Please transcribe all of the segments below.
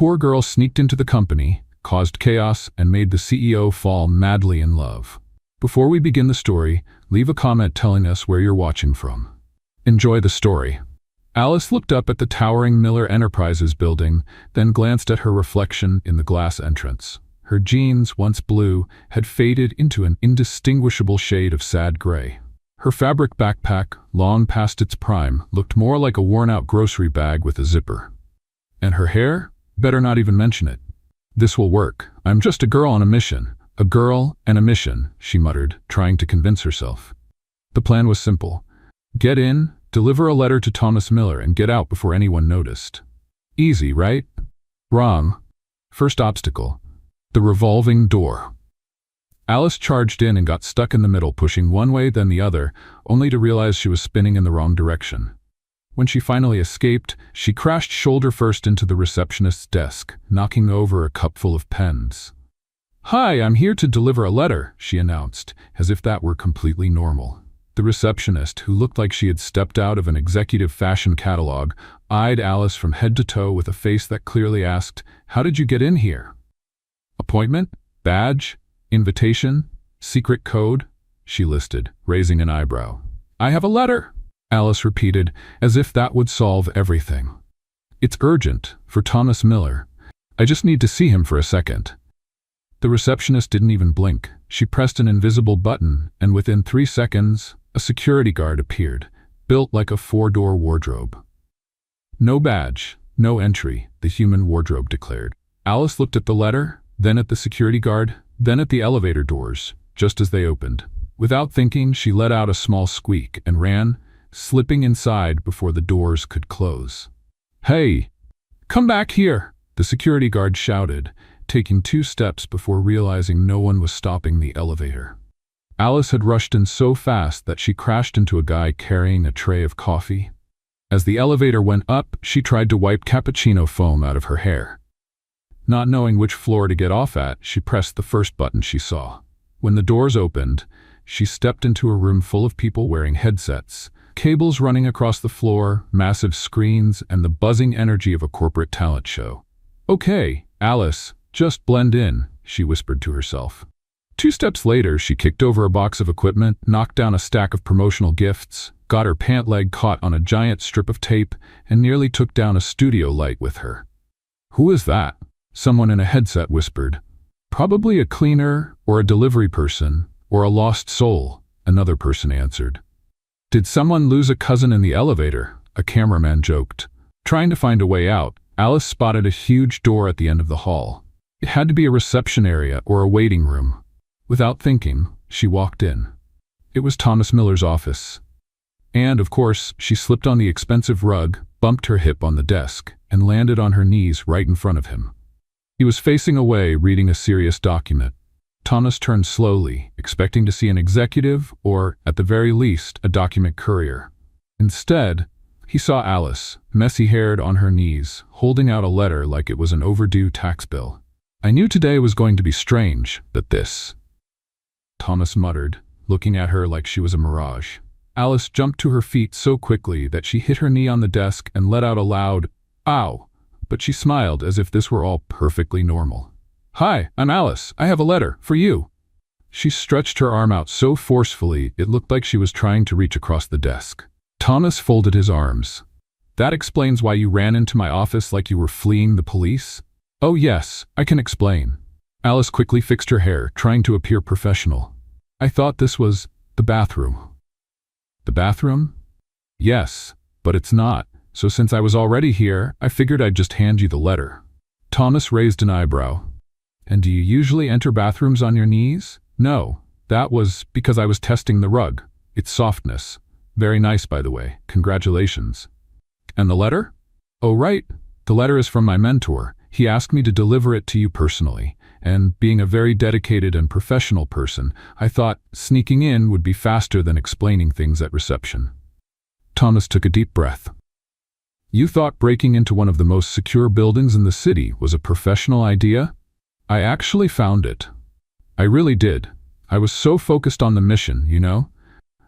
poor girl sneaked into the company, caused chaos, and made the CEO fall madly in love. Before we begin the story, leave a comment telling us where you're watching from. Enjoy the story. Alice looked up at the towering Miller Enterprises building, then glanced at her reflection in the glass entrance. Her jeans, once blue, had faded into an indistinguishable shade of sad gray. Her fabric backpack, long past its prime, looked more like a worn-out grocery bag with a zipper. And her hair? Better not even mention it. This will work. I'm just a girl on a mission. A girl and a mission, she muttered, trying to convince herself. The plan was simple. Get in, deliver a letter to Thomas Miller, and get out before anyone noticed. Easy, right? Wrong. First obstacle. The revolving door. Alice charged in and got stuck in the middle, pushing one way then the other, only to realize she was spinning in the wrong direction. When she finally escaped, she crashed shoulder first into the receptionist's desk, knocking over a cup full of pens. "Hi, I'm here to deliver a letter," she announced, as if that were completely normal. The receptionist, who looked like she had stepped out of an executive fashion catalog, eyed Alice from head to toe with a face that clearly asked, "How did you get in here?" "Appointment? Badge? Invitation? Secret code?" she listed, raising an eyebrow. "I have a letter," Alice repeated, as if that would solve everything. "It's urgent, for Thomas Miller. I just need to see him for a second." The receptionist didn't even blink. She pressed an invisible button, and within 3 seconds, a security guard appeared, built like a 4-door wardrobe. "No badge, no entry," the human wardrobe declared. Alice looked at the letter, then at the security guard, then at the elevator doors, just as they opened. Without thinking, she let out a small squeak and ran, slipping inside before the doors could close. "Hey! Come back here!" the security guard shouted, taking 2 steps before realizing no one was stopping the elevator. Alice had rushed in so fast that she crashed into a guy carrying a tray of coffee. As the elevator went up, she tried to wipe cappuccino foam out of her hair. Not knowing which floor to get off at, she pressed the first button she saw. When the doors opened, she stepped into a room full of people wearing headsets, cables running across the floor, massive screens, and the buzzing energy of a corporate talent show. "Okay, Alice, just blend in," she whispered to herself. 2 steps later, she kicked over a box of equipment, knocked down a stack of promotional gifts, got her pant leg caught on a giant strip of tape, and nearly took down a studio light with her. "Who is that?" someone in a headset whispered. "Probably a cleaner, or a delivery person, or a lost soul," another person answered. "Did someone lose a cousin in the elevator?" a cameraman joked. Trying to find a way out, Alice spotted a huge door at the end of the hall. It had to be a reception area or a waiting room. Without thinking, she walked in. It was Thomas Miller's office. And, of course, she slipped on the expensive rug, bumped her hip on the desk, and landed on her knees right in front of him. He was facing away, reading a serious document. Thomas turned slowly, expecting to see an executive or, at the very least, a document courier. Instead, he saw Alice, messy-haired, on her knees, holding out a letter like it was an overdue tax bill. "I knew today was going to be strange, but this," Thomas muttered, looking at her like she was a mirage. Alice jumped to her feet so quickly that she hit her knee on the desk and let out a loud, "Ow!" But she smiled as if this were all perfectly normal. "Hi, I'm Alice. I have a letter for you." She stretched her arm out so forcefully it looked like she was trying to reach across the desk. Thomas folded his arms. "That explains why you ran into my office like you were fleeing the police?" "Oh yes, I can explain." Alice quickly fixed her hair, trying to appear professional. "I thought this was the bathroom." "The bathroom?" "Yes, but it's not. So since I was already here, I figured I'd just hand you the letter." Thomas raised an eyebrow. "And do you usually enter bathrooms on your knees?" "No, that was because I was testing the rug. Its softness. Very nice, by the way. Congratulations." "And the letter?" "Oh, right. The letter is from my mentor. He asked me to deliver it to you personally, and being a very dedicated and professional person, I thought sneaking in would be faster than explaining things at reception." Thomas took a deep breath. "You thought breaking into one of the most secure buildings in the city was a professional idea? I actually found it. I really did. I was so focused on the mission, you know?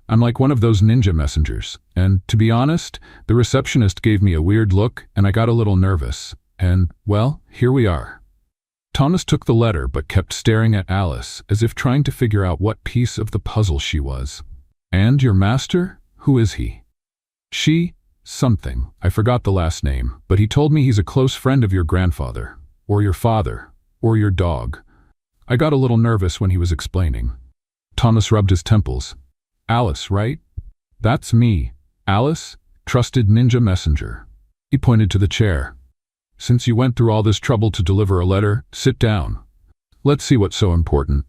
I'm like one of those ninja messengers, and to be honest, the receptionist gave me a weird look and I got a little nervous. And, well, here we are. Thomas took the letter but kept staring at Alice as if trying to figure out what piece of the puzzle she was. And your master? Who is he? Something. I forgot the last name, but he told me he's a close friend of your grandfather, or your father, or your dog. I got a little nervous when he was explaining. Thomas rubbed his temples. Alice, right? That's me. Alice, trusted ninja messenger. He pointed to the chair. Since you went through all this trouble to deliver a letter, sit down. Let's see what's so important.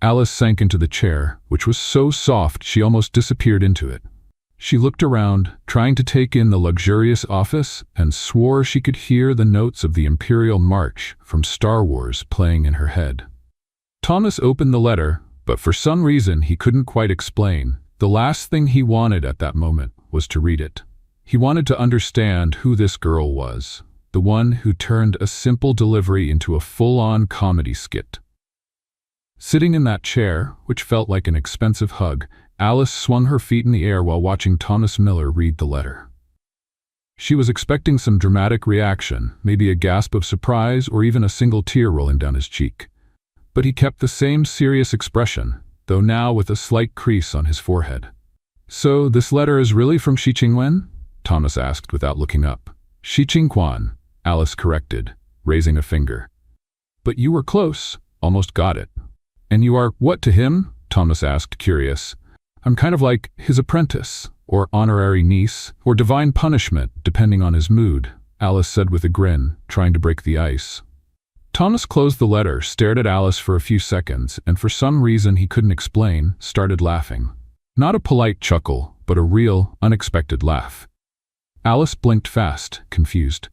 Alice sank into the chair, which was so soft she almost disappeared into it. She looked around, trying to take in the luxurious office, and swore she could hear the notes of the Imperial March from Star Wars playing in her head. Thomas opened the letter, but for some reason he couldn't quite explain. The last thing he wanted at that moment was to read it. He wanted to understand who this girl was, the one who turned a simple delivery into a full-on comedy skit. Sitting in that chair, which felt like an expensive hug, Alice swung her feet in the air while watching Thomas Miller read the letter. She was expecting some dramatic reaction, maybe a gasp of surprise or even a single tear rolling down his cheek. But he kept the same serious expression, though now with a slight crease on his forehead. So this letter is really from Shi Qingwen? Thomas asked without looking up. Shi Qingquan, Alice corrected, raising a finger. But you were close, almost got it. And you are what to him? Thomas asked, curious. I'm kind of like his apprentice, or honorary niece, or divine punishment, depending on his mood, Alice said with a grin, trying to break the ice. Thomas closed the letter, stared at Alice for a few seconds, and for some reason he couldn't explain, started laughing. Not a polite chuckle, but a real, unexpected laugh. Alice blinked fast, confused.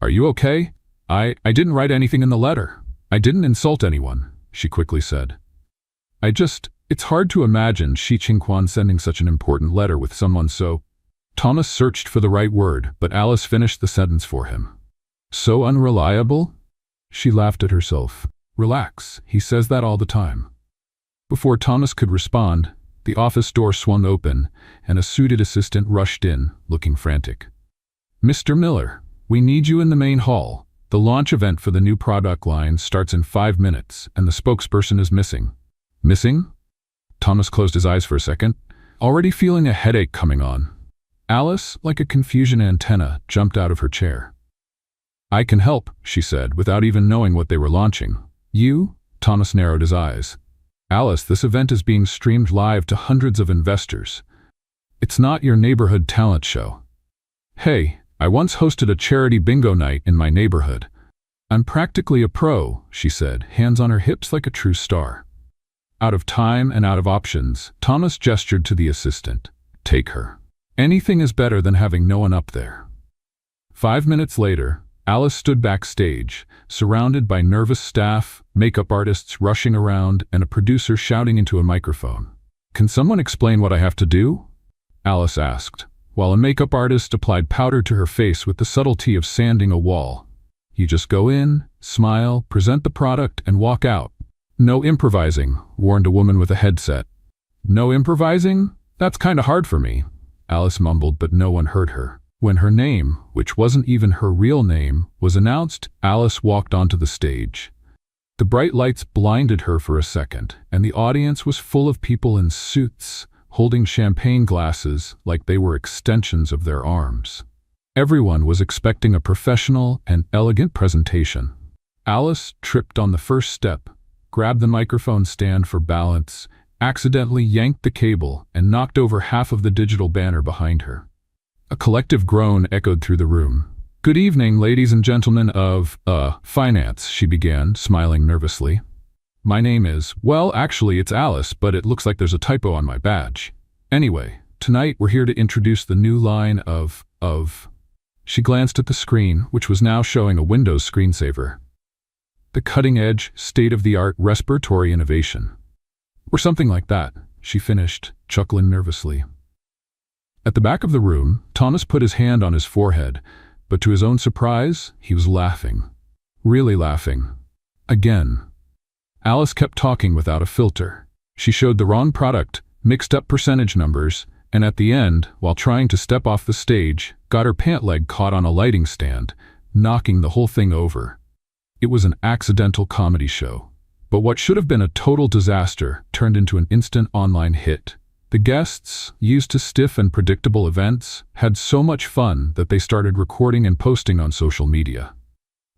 Are you okay? I didn't write anything in the letter. I didn't insult anyone, she quickly said. It's hard to imagine Shi Qingquan sending such an important letter with someone so... Thomas searched for the right word, but Alice finished the sentence for him. So unreliable? She laughed at herself. Relax, he says that all the time. Before Thomas could respond, the office door swung open, and a suited assistant rushed in, looking frantic. Mr. Miller, we need you in the main hall. The launch event for the new product line starts in 5 minutes, and the spokesperson is missing. Missing? Thomas closed his eyes for a second, already feeling a headache coming on. Alice, like a confusion antenna, jumped out of her chair. I can help, she said, without even knowing what they were launching. You? Thomas narrowed his eyes. Alice, this event is being streamed live to hundreds of investors. It's not your neighborhood talent show. Hey, I once hosted a charity bingo night in my neighborhood. I'm practically a pro, she said, hands on her hips like a true star. Out of time and out of options, Thomas gestured to the assistant. Take her. Anything is better than having no one up there. 5 minutes later, Alice stood backstage, surrounded by nervous staff, makeup artists rushing around, and a producer shouting into a microphone. Can someone explain what I have to do? Alice asked, while a makeup artist applied powder to her face with the subtlety of sanding a wall. You just go in, smile, present the product, and walk out. No improvising, warned a woman with a headset. No improvising? That's kinda hard for me, Alice mumbled, but no one heard her. When her name, which wasn't even her real name, was announced, Alice walked onto the stage. The bright lights blinded her for a second, and the audience was full of people in suits, holding champagne glasses like they were extensions of their arms. Everyone was expecting a professional and elegant presentation. Alice tripped on the first step, grabbed the microphone stand for balance, accidentally yanked the cable, and knocked over half of the digital banner behind her. A collective groan echoed through the room. Good evening, ladies and gentlemen of, finance, she began, smiling nervously. My name is, well, actually it's Alice, but it looks like there's a typo on my badge. Anyway, tonight we're here to introduce the new line of... She glanced at the screen, which was now showing a Windows screensaver. The cutting-edge, state-of-the-art respiratory innovation. Or something like that, she finished, chuckling nervously. At the back of the room, Thomas put his hand on his forehead, but to his own surprise, he was laughing. Really laughing. Again. Alice kept talking without a filter. She showed the wrong product, mixed up percentage numbers, and at the end, while trying to step off the stage, got her pant leg caught on a lighting stand, knocking the whole thing over. It was an accidental comedy show. But what should have been a total disaster turned into an instant online hit. The guests, used to stiff and predictable events, had so much fun that they started recording and posting on social media.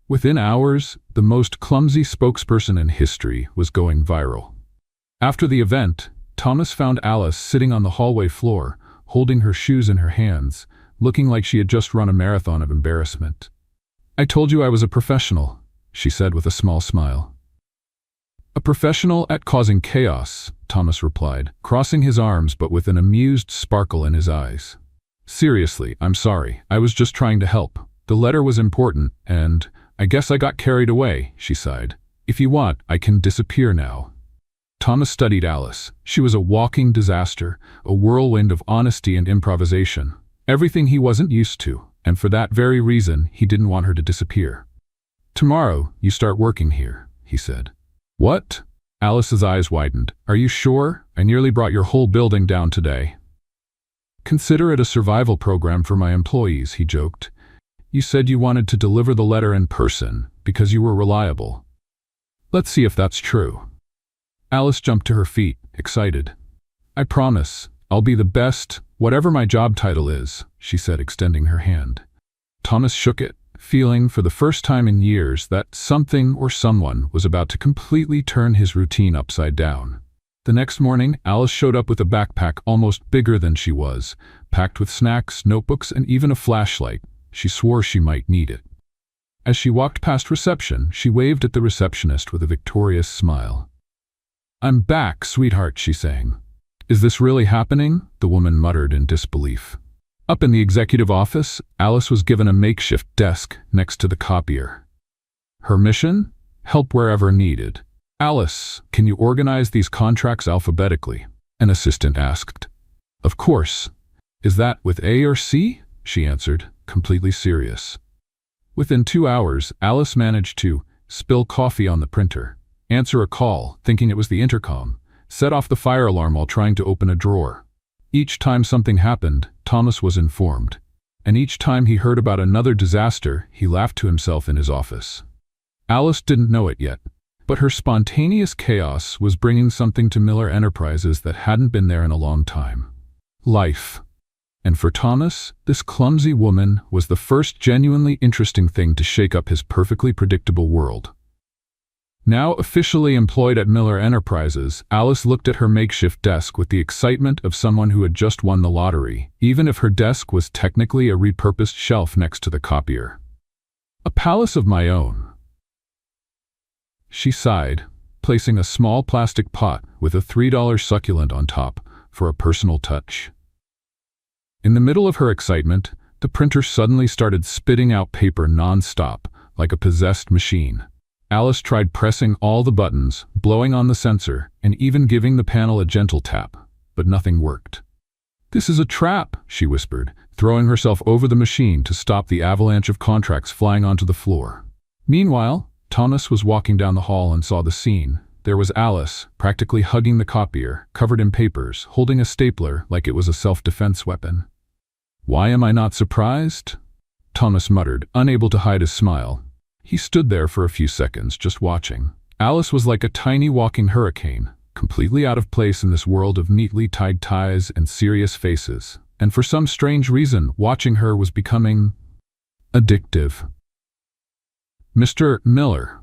Within hours, the most clumsy spokesperson in history was going viral. After the event, Thomas found Alice sitting on the hallway floor, holding her shoes in her hands, looking like she had just run a marathon of embarrassment. "I told you I was a professional," she said with a small smile. "A professional at causing chaos," Thomas replied, crossing his arms but with an amused sparkle in his eyes. "Seriously, I'm sorry. I was just trying to help. The letter was important, and I guess I got carried away," she sighed. "If you want, I can disappear now." Thomas studied Alice. She was a walking disaster, a whirlwind of honesty and improvisation. Everything he wasn't used to, and for that very reason, he didn't want her to disappear. "Tomorrow, you start working here," he said. "What?" Alice's eyes widened. "Are you sure? I nearly brought your whole building down today." "Consider it a survival program for my employees," he joked. "You said you wanted to deliver the letter in person because you were reliable. Let's see if that's true." Alice jumped to her feet, excited. "I promise, I'll be the best, whatever my job title is," she said, extending her hand. Thomas shook it, feeling for the first time in years that something or someone was about to completely turn his routine upside down. The next morning, Alice showed up with a backpack almost bigger than she was, packed with snacks, notebooks, and even a flashlight. She swore she might need it. As she walked past reception, she waved at the receptionist with a victorious smile. "I'm back, sweetheart," she sang. "Is this really happening?" the woman muttered in disbelief. Up in the executive office, Alice was given a makeshift desk next to the copier. Her mission? Help wherever needed. "Alice, can you organize these contracts alphabetically?" an assistant asked. "Of course. Is that with A or C?" she answered, completely serious. Within 2 hours, Alice managed to spill coffee on the printer, answer a call, thinking it was the intercom, set off the fire alarm while trying to open a drawer. Each time something happened, Thomas was informed. And each time he heard about another disaster, he laughed to himself in his office. Alice didn't know it yet, but her spontaneous chaos was bringing something to Miller Enterprises that hadn't been there in a long time. Life. And for Thomas, this clumsy woman was the first genuinely interesting thing to shake up his perfectly predictable world. Now officially employed at Miller Enterprises, Alice looked at her makeshift desk with the excitement of someone who had just won the lottery, even if her desk was technically a repurposed shelf next to the copier. "A palace of my own," she sighed, placing a small plastic pot with a $3 succulent on top for a personal touch. In the middle of her excitement, the printer suddenly started spitting out paper non-stop, like a possessed machine. Alice tried pressing all the buttons, blowing on the sensor, and even giving the panel a gentle tap, but nothing worked. "This is a trap," she whispered, throwing herself over the machine to stop the avalanche of contracts flying onto the floor. Meanwhile, Thomas was walking down the hall and saw the scene. There was Alice, practically hugging the copier, covered in papers, holding a stapler like it was a self-defense weapon. "Why am I not surprised?" Thomas muttered, unable to hide his smile. He stood there for a few seconds, just watching. Alice was like a tiny walking hurricane, completely out of place in this world of neatly tied ties and serious faces. And for some strange reason, watching her was becoming addictive. "Mr. Miller."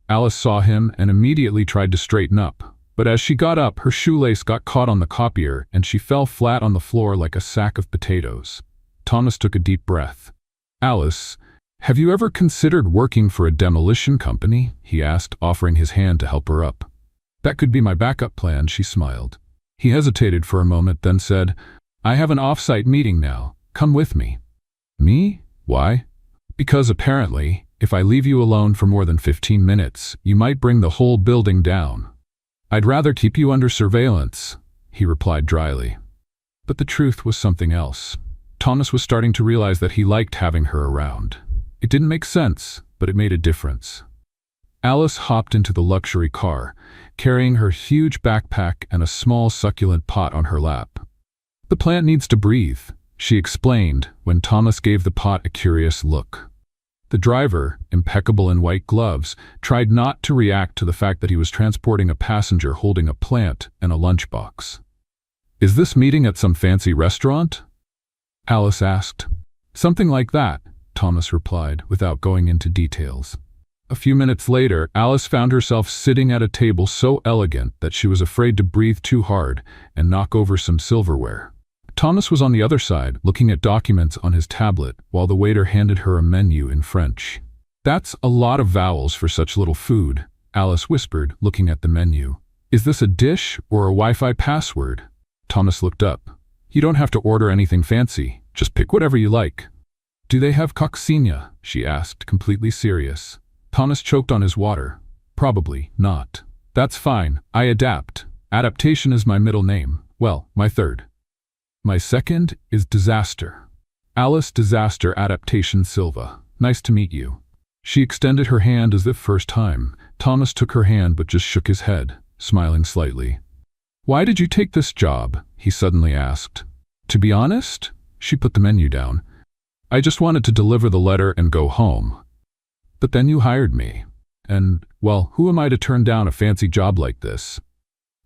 Alice saw him and immediately tried to straighten up. But as she got up, her shoelace got caught on the copier and she fell flat on the floor like a sack of potatoes. Thomas took a deep breath. "Alice, have you ever considered working for a demolition company?" he asked, offering his hand to help her up. "That could be my backup plan," she smiled. He hesitated for a moment, then said, "I have an off-site meeting now. Come with me." "Me? Why?" "Because apparently, if I leave you alone for more than 15 minutes, you might bring the whole building down." "I'd rather keep you under surveillance," he replied dryly. But the truth was something else. Thomas was starting to realize that he liked having her around. It didn't make sense, but it made a difference. Alice hopped into the luxury car, carrying her huge backpack and a small succulent pot on her lap. "The plant needs to breathe," she explained when Thomas gave the pot a curious look. The driver, impeccable in white gloves, tried not to react to the fact that he was transporting a passenger holding a plant and a lunchbox. "Is this meeting at some fancy restaurant?" Alice asked. "Something like that," Thomas replied, without going into details. A few minutes later, Alice found herself sitting at a table so elegant that she was afraid to breathe too hard and knock over some silverware. Thomas was on the other side, looking at documents on his tablet, while the waiter handed her a menu in French. "That's a lot of vowels for such little food," Alice whispered, looking at the menu. "Is this a dish or a Wi-Fi password?" Thomas looked up. "You don't have to order anything fancy. Just pick whatever you like." "Do they have coccinelle?" she asked, completely serious. Thomas choked on his water. "Probably not." "That's fine. I adapt. Adaptation is my middle name. Well, my third. My second is Disaster. Alice Disaster Adaptation Silva. Nice to meet you." She extended her hand as if first time. Thomas took her hand but just shook his head, smiling slightly. "Why did you take this job?" he suddenly asked. "To be honest," she put the menu down, "I just wanted to deliver the letter and go home. But then you hired me. And, well, who am I to turn down a fancy job like this?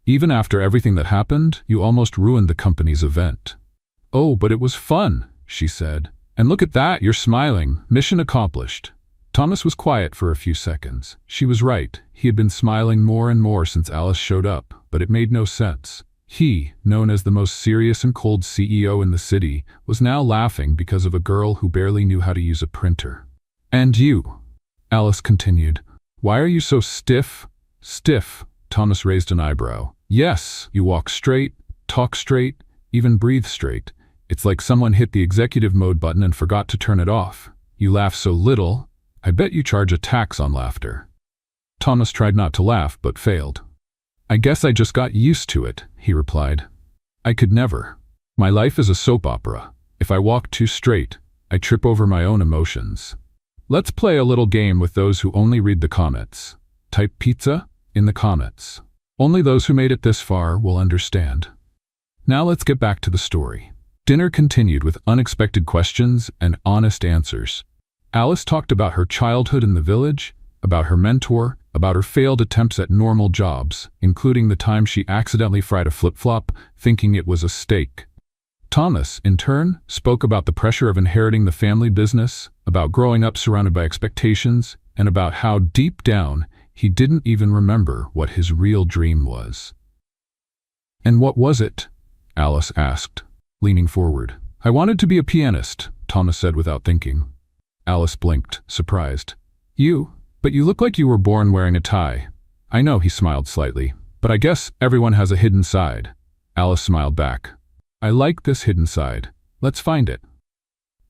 Even after everything that happened, you almost ruined the company's event." "Oh, but it was fun," she said. "And look at that, you're smiling. Mission accomplished." Thomas was quiet for a few seconds. She was right. He had been smiling more and more since Alice showed up, but it made no sense. He, known as the most serious and cold CEO in the city, was now laughing because of a girl who barely knew how to use a printer. "And you," Alice continued. "Why are you so stiff?" "Stiff?" Thomas raised an eyebrow. "Yes, you walk straight, talk straight, even breathe straight. It's like someone hit the executive mode button and forgot to turn it off. You laugh so little, I bet you charge a tax on laughter." Thomas tried not to laugh, but failed. "I guess I just got used to it," he replied. "I could never. My life is a soap opera. If I walk too straight, I trip over my own emotions. Let's play a little game with those who only read the comments. Type pizza in the comments. Only those who made it this far will understand." Now let's get back to the story. Dinner continued with unexpected questions and honest answers. Alice talked about her childhood in the village, about her mentor, about her failed attempts at normal jobs, including the time she accidentally fried a flip-flop, thinking it was a steak. Thomas, in turn, spoke about the pressure of inheriting the family business, about growing up surrounded by expectations, and about how deep down he didn't even remember what his real dream was. "And what was it?" Alice asked, leaning forward. "I wanted to be a pianist," Thomas said without thinking. Alice blinked, surprised. But you look like you were born wearing a tie." "I know," he smiled slightly, "but I guess everyone has a hidden side." Alice smiled back. "I like this hidden side. Let's find it."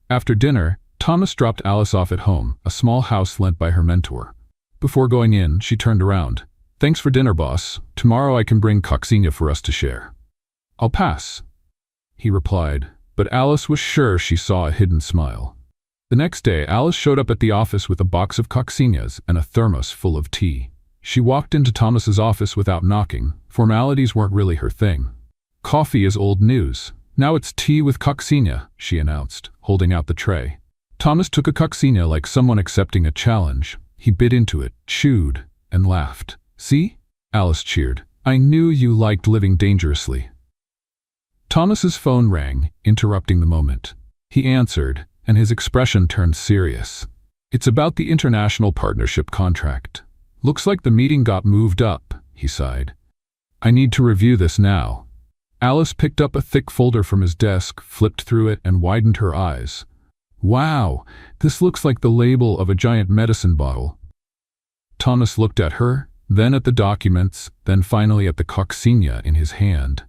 After dinner, Thomas dropped Alice off at home, a small house lent by her mentor. Before going in, she turned around. "Thanks for dinner, boss. Tomorrow I can bring coccinelle for us to share." "I'll pass," he replied, but Alice was sure she saw a hidden smile. The next day, Alice showed up at the office with a box of coccinelles and a thermos full of tea. She walked into Thomas's office without knocking. Formalities weren't really her thing. "Coffee is old news. Now it's tea with coccinelle," she announced, holding out the tray. Thomas took a coccinelle like someone accepting a challenge. He bit into it, chewed, and laughed. "See?" Alice cheered. "I knew you liked living dangerously." Thomas's phone rang, interrupting the moment. He answered, and his expression turned serious. "It's about the international partnership contract. Looks like the meeting got moved up," he sighed. "I need to review this now." Alice picked up a thick folder from his desk, flipped through it, and widened her eyes. "Wow, this looks like the label of a giant medicine bottle." Thomas looked at her, then at the documents, then finally at the coccinelle in his hand.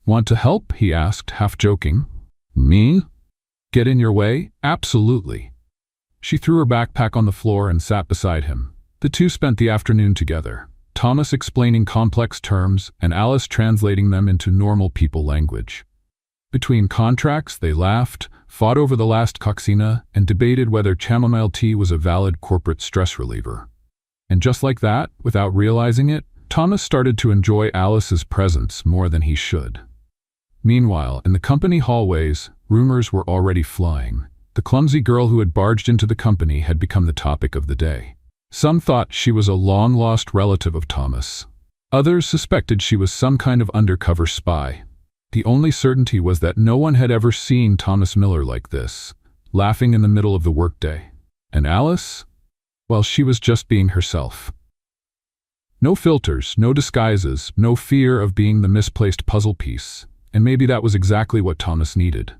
"Want to help?" he asked, half joking. "Me? Get in your way? Absolutely." She threw her backpack on the floor and sat beside him. The two spent the afternoon together, Thomas explaining complex terms and Alice translating them into normal people language. Between contracts, they laughed, fought over the last coccinelle, and debated whether chamomile tea was a valid corporate stress reliever. And just like that, without realizing it, Thomas started to enjoy Alice's presence more than he should. Meanwhile, in the company hallways, rumors were already flying. The clumsy girl who had barged into the company had become the topic of the day. Some thought she was a long-lost relative of Thomas. Others suspected she was some kind of undercover spy. The only certainty was that no one had ever seen Thomas Miller like this, laughing in the middle of the workday. And Alice? Well, she was just being herself. No filters, no disguises, no fear of being the misplaced puzzle piece, and maybe that was exactly what Thomas needed.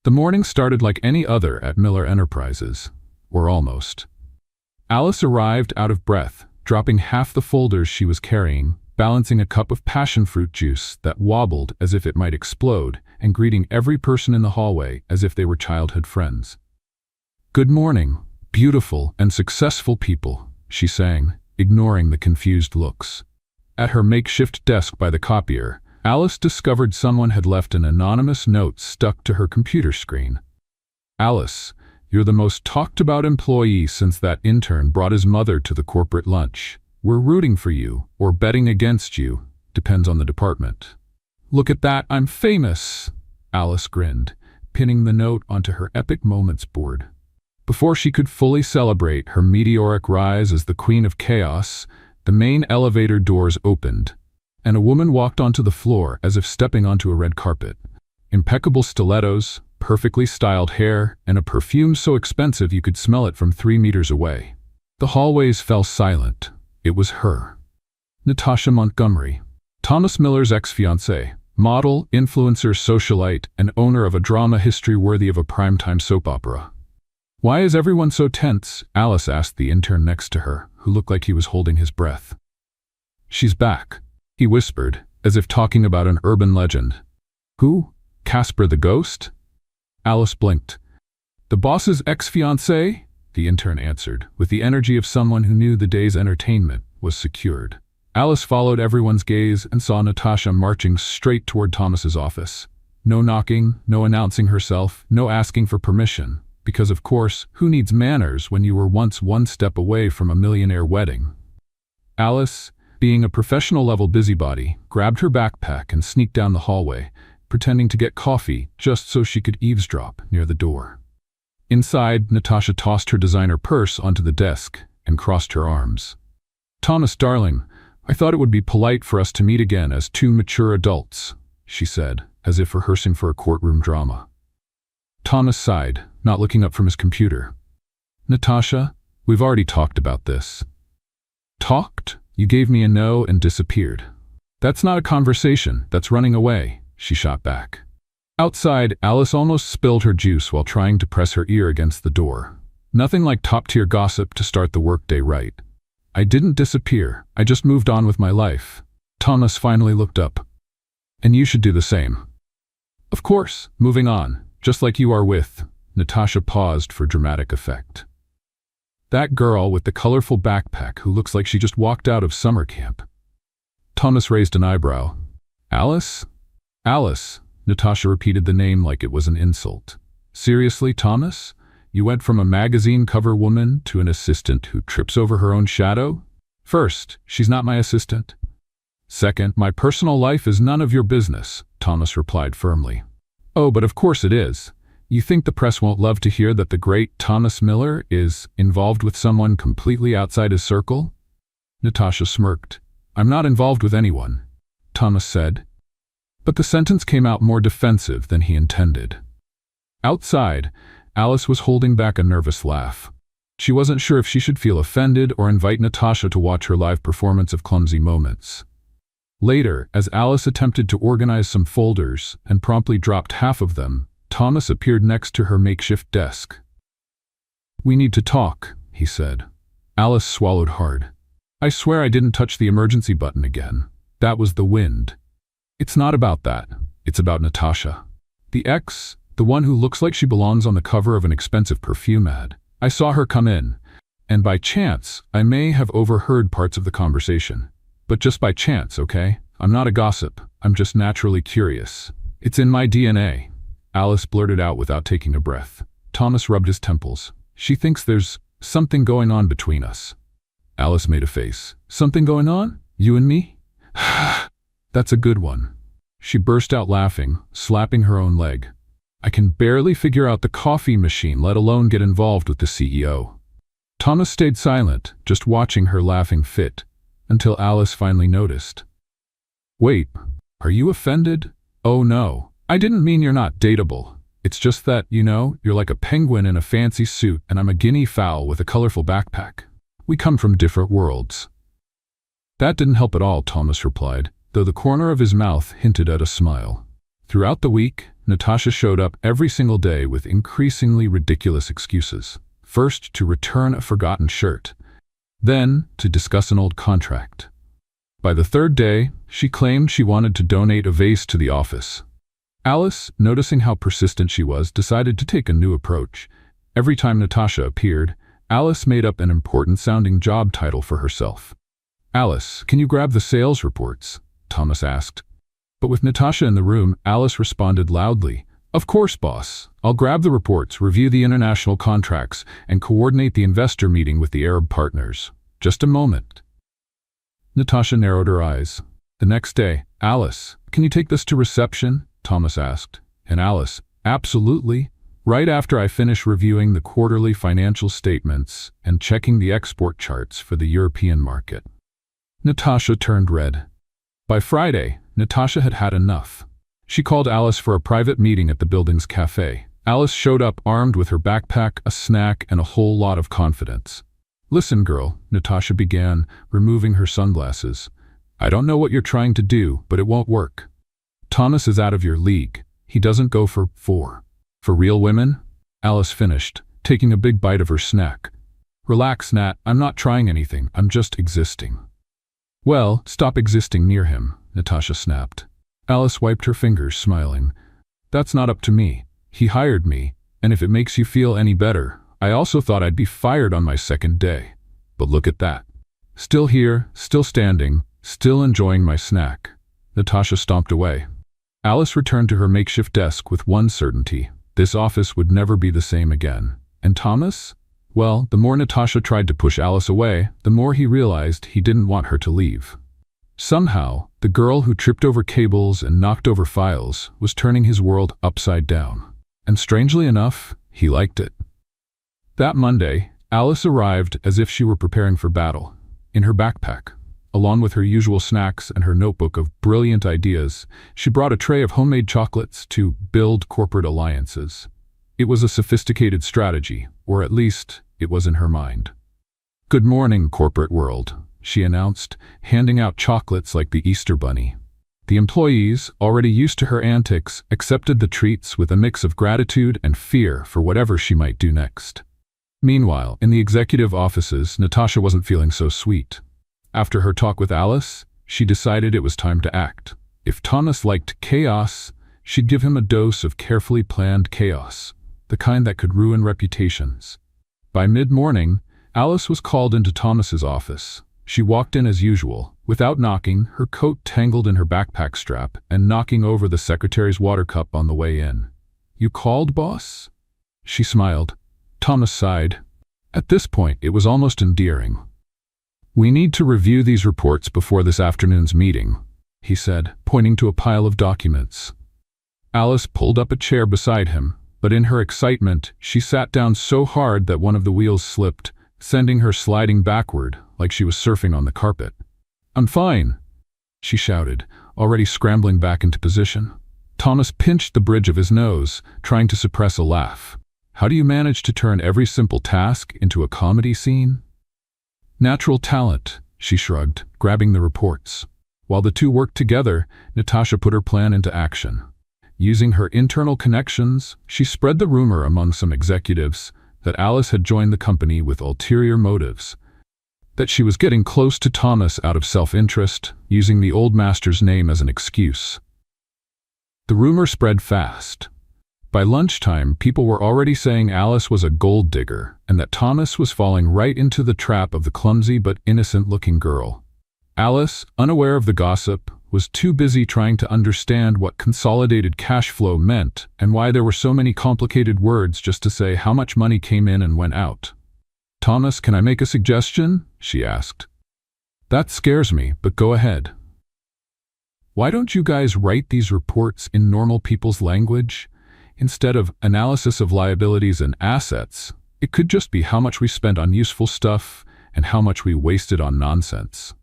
The morning started like any other at Miller Enterprises, or almost. Alice arrived out of breath, dropping half the folders she was carrying, balancing a cup of passion fruit juice that wobbled as if it might explode, and greeting every person in the hallway as if they were childhood friends. "Good morning, beautiful and successful people," she sang, ignoring the confused looks. At her makeshift desk by the copier, Alice discovered someone had left an anonymous note stuck to her computer screen. "Alice, you're the most talked about employee since that intern brought his mother to the corporate lunch. We're rooting for you, or betting against you, depends on the department." "Look at that, I'm famous," Alice grinned, pinning the note onto her Epic Moments board. Before she could fully celebrate her meteoric rise as the Queen of Chaos, the main elevator doors opened, and a woman walked onto the floor as if stepping onto a red carpet. Impeccable stilettos, perfectly styled hair, and a perfume so expensive you could smell it from 3 meters away. The hallways fell silent. It was her. Natasha Montgomery, Thomas Miller's ex-fiancée, model, influencer, socialite, and owner of a drama history worthy of a primetime soap opera. "Why is everyone so tense?" Alice asked the intern next to her, who looked like he was holding his breath. "She's back," he whispered, as if talking about an urban legend. "Who? Casper the Ghost?" Alice blinked. "The boss's ex-fiancée?" the intern answered, with the energy of someone who knew the day's entertainment was secured. Alice followed everyone's gaze and saw Natasha marching straight toward Thomas's office. No knocking, no announcing herself, no asking for permission. Because of course, who needs manners when you were once one step away from a millionaire wedding? Alice, being a professional-level busybody, grabbed her backpack and sneaked down the hallway, pretending to get coffee just so she could eavesdrop near the door. Inside, Natasha tossed her designer purse onto the desk and crossed her arms. "Thomas, darling, I thought it would be polite for us to meet again as 2 mature adults," she said, as if rehearsing for a courtroom drama. Thomas sighed, not looking up from his computer. "Natasha, we've already talked about this." "Talked? You gave me a no and disappeared." "That's not a conversation, that's running away," she shot back. Outside, Alice almost spilled her juice while trying to press her ear against the door. Nothing like top-tier gossip to start the workday right. "I didn't disappear, I just moved on with my life." Thomas finally looked up. "And you should do the same." "Of course, moving on. Just like you are with." Natasha paused for dramatic effect. "That girl with the colorful backpack who looks like she just walked out of summer camp." Thomas raised an eyebrow. "Alice?" "Alice," Natasha repeated the name like it was an insult. "Seriously, Thomas? You went from a magazine cover woman to an assistant who trips over her own shadow? First, she's not my assistant. Second, my personal life is none of your business," Thomas replied firmly. "Oh, but of course it is. You think the press won't love to hear that the great Thomas Miller is involved with someone completely outside his circle?" Natasha smirked. "I'm not involved with anyone," Thomas said. But the sentence came out more defensive than he intended. Outside, Alice was holding back a nervous laugh. She wasn't sure if she should feel offended or invite Natasha to watch her live performance of Clumsy Moments. Later, as Alice attempted to organize some folders and promptly dropped half of them, Thomas appeared next to her makeshift desk. "We need to talk," he said. Alice swallowed hard. "I swear I didn't touch the emergency button again. That was the wind." "It's not about that. It's about Natasha. The ex, the one who looks like she belongs on the cover of an expensive perfume ad. I saw her come in, and by chance, I may have overheard parts of the conversation. But just by chance, okay? I'm not a gossip. I'm just naturally curious. It's in my DNA." Alice blurted out without taking a breath. Thomas rubbed his temples. "She thinks there's something going on between us." Alice made a face. "Something going on? You and me?" "That's a good one." She burst out laughing, slapping her own leg. I can barely figure out the coffee machine, let alone get involved with the CEO. Thomas stayed silent, just watching her laughing fit, until Alice finally noticed. Wait, are you offended? Oh no, I didn't mean you're not dateable. It's just that, you're like a penguin in a fancy suit and I'm a guinea fowl with a colorful backpack. We come from different worlds. That didn't help at all, Thomas replied, though the corner of his mouth hinted at a smile. Throughout the week, Natasha showed up every single day with increasingly ridiculous excuses. First, to return a forgotten shirt. Then, to discuss an old contract. By the third day, she claimed she wanted to donate a vase to the office. Alice, noticing how persistent she was, decided to take a new approach. Every time Natasha appeared, Alice made up an important-sounding job title for herself. Alice, can you grab the sales reports? Thomas asked. But with Natasha in the room, Alice responded loudly, Of course, boss. I'll grab the reports, review the international contracts, and coordinate the investor meeting with the Arab partners. Just a moment. Natasha narrowed her eyes. The next day, Alice, can you take this to reception? Thomas asked. And Alice, absolutely. Right after I finish reviewing the quarterly financial statements and checking the export charts for the European market. Natasha turned red. By Friday, Natasha had had enough. She called Alice for a private meeting at the building's cafe. Alice showed up armed with her backpack, a snack, and a whole lot of confidence. Listen, girl, Natasha began, removing her sunglasses. I don't know what you're trying to do, but it won't work. Thomas is out of your league. He doesn't go for real women? Alice finished, taking a big bite of her snack. Relax, Nat, I'm not trying anything, I'm just existing. Well, stop existing near him, Natasha snapped. Alice wiped her fingers, smiling. That's not up to me. He hired me, and if it makes you feel any better, I also thought I'd be fired on my second day. But look at that. Still here, still standing, still enjoying my snack. Natasha stomped away. Alice returned to her makeshift desk with one certainty. This office would never be the same again. And Thomas? Well, the more Natasha tried to push Alice away, the more he realized he didn't want her to leave. Somehow, the girl who tripped over cables and knocked over files was turning his world upside down. And strangely enough, he liked it. That Monday, Alice arrived as if she were preparing for battle. In her backpack, along with her usual snacks and her notebook of brilliant ideas, she brought a tray of homemade chocolates to build corporate alliances. It was a sophisticated strategy, or at least, it was in her mind. Good morning, corporate world, she announced, handing out chocolates like the Easter Bunny. The employees, already used to her antics, accepted the treats with a mix of gratitude and fear for whatever she might do next. Meanwhile, in the executive offices, Natasha wasn't feeling so sweet. After her talk with Alice, she decided it was time to act. If Thomas liked chaos, she'd give him a dose of carefully planned chaos, the kind that could ruin reputations. By mid-morning, Alice was called into Thomas's office. She walked in as usual, without knocking, her coat tangled in her backpack strap, and knocking over the secretary's water cup on the way in. You called, boss? She smiled. Thomas sighed. At this point, it was almost endearing. We need to review these reports before this afternoon's meeting, he said, pointing to a pile of documents. Alice pulled up a chair beside him, but in her excitement, she sat down so hard that one of the wheels slipped, sending her sliding backward like she was surfing on the carpet. I'm fine, she shouted, already scrambling back into position. Thomas pinched the bridge of his nose, trying to suppress a laugh. How do you manage to turn every simple task into a comedy scene? Natural talent, she shrugged, grabbing the reports. While the two worked together, Natasha put her plan into action. Using her internal connections, she spread the rumor among some executives that Alice had joined the company with ulterior motives, that she was getting close to Thomas out of self-interest, using the old master's name as an excuse. The rumor spread fast. By lunchtime, people were already saying Alice was a gold digger and that Thomas was falling right into the trap of the clumsy but innocent-looking girl. Alice, unaware of the gossip, was too busy trying to understand what consolidated cash flow meant and why there were so many complicated words just to say how much money came in and went out. Thomas, can I make a suggestion? She asked. That scares me, but go ahead. Why don't you guys write these reports in normal people's language? Instead of analysis of liabilities and assets, it could just be how much we spent on useful stuff and how much we wasted on nonsense.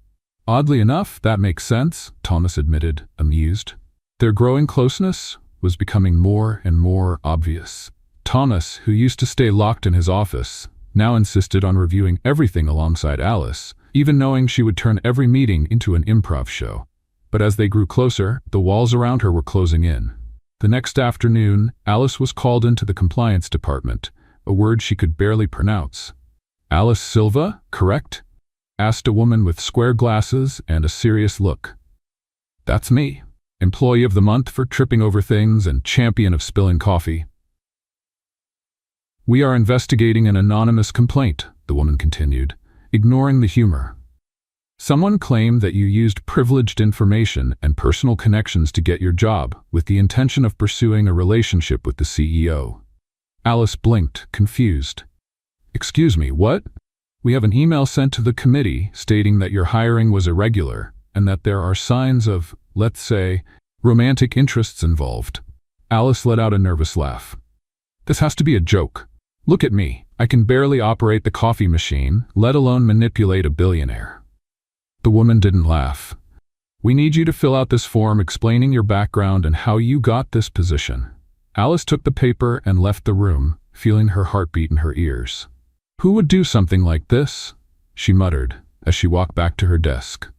Oddly enough, that makes sense, Thomas admitted, amused. Their growing closeness was becoming more and more obvious. Thomas, who used to stay locked in his office, now insisted on reviewing everything alongside Alice, even knowing she would turn every meeting into an improv show. But as they grew closer, the walls around her were closing in. The next afternoon, Alice was called into the compliance department, a word she could barely pronounce. "Alice Silva, correct?" asked a woman with square glasses and a serious look. "That's me. Employee of the month for tripping over things and champion of spilling coffee." "We are investigating an anonymous complaint," the woman continued, ignoring the humor. "Someone claimed that you used privileged information and personal connections to get your job with the intention of pursuing a relationship with the CEO. Alice blinked, confused. "Excuse me, what?" "We have an email sent to the committee stating that your hiring was irregular and that there are signs of, let's say, romantic interests involved." Alice let out a nervous laugh. "This has to be a joke. Look at me. I can barely operate the coffee machine, let alone manipulate a billionaire." The woman didn't laugh. "We need you to fill out this form explaining your background and how you got this position." Alice took the paper and left the room, feeling her heartbeat in her ears. "Who would do something like this?" she muttered as she walked back to her desk.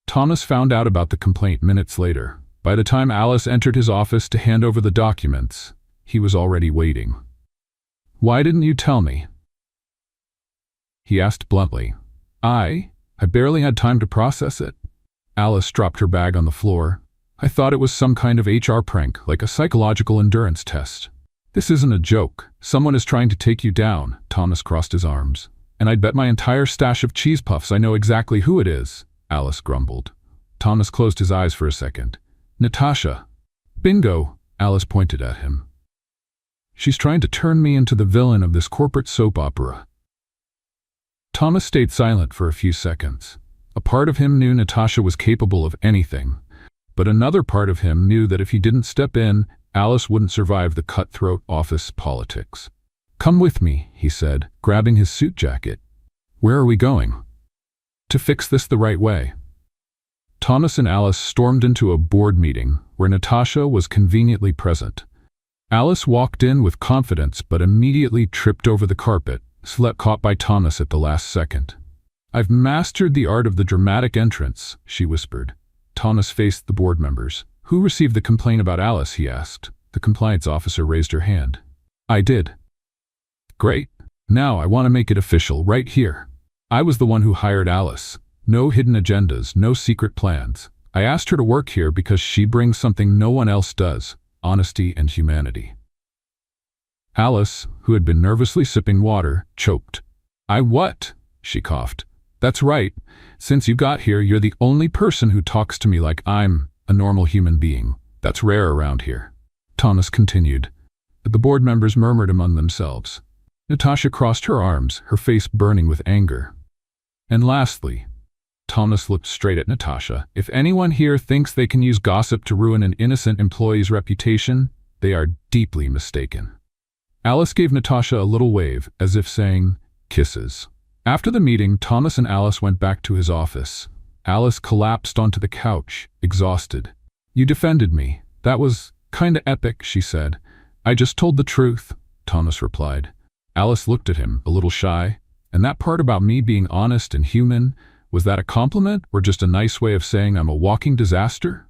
Thomas found out about the complaint minutes later. By the time Alice entered his office to hand over the documents, he was already waiting. "Why didn't you tell me?" he asked bluntly. I barely had time to process it." Alice dropped her bag on the floor. "I thought it was some kind of HR prank, like a psychological endurance test." "This isn't a joke. Someone is trying to take you down." Thomas crossed his arms. "And I'd bet my entire stash of cheese puffs I know exactly who it is," Alice grumbled. Thomas closed his eyes for a second. "Natasha." "Bingo," Alice pointed at him. "She's trying to turn me into the villain of this corporate soap opera." Thomas stayed silent for a few seconds. A part of him knew Natasha was capable of anything, but another part of him knew that if he didn't step in, Alice wouldn't survive the cutthroat office politics. "Come with me," he said, grabbing his suit jacket. "Where are we going?" "To fix this the right way." Thomas and Alice stormed into a board meeting where Natasha was conveniently present. Alice walked in with confidence but immediately tripped over the carpet, caught by Thomas at the last second. "I've mastered the art of the dramatic entrance," she whispered. Thomas faced the board members. "Who received the complaint about Alice?" he asked. The compliance officer raised her hand. "I did." "Great. Now I want to make it official right here. I was the one who hired Alice. No hidden agendas, no secret plans. I asked her to work here because she brings something no one else does: honesty and humanity." Alice, who had been nervously sipping water, choked. "I what?" she coughed. "That's right. Since you got here, you're the only person who talks to me like I'm a normal human being. That's rare around here." Thomas continued. The board members murmured among themselves. Natasha crossed her arms, her face burning with anger. "And lastly," Thomas looked straight at Natasha, "if anyone here thinks they can use gossip to ruin an innocent employee's reputation, they are deeply mistaken." Alice gave Natasha a little wave, as if saying, "Kisses." After the meeting, Thomas and Alice went back to his office. Alice collapsed onto the couch, exhausted. "You defended me. That was kinda epic," she said. "I just told the truth," Thomas replied. Alice looked at him, a little shy. "And that part about me being honest and human, was that a compliment or just a nice way of saying I'm a walking disaster?"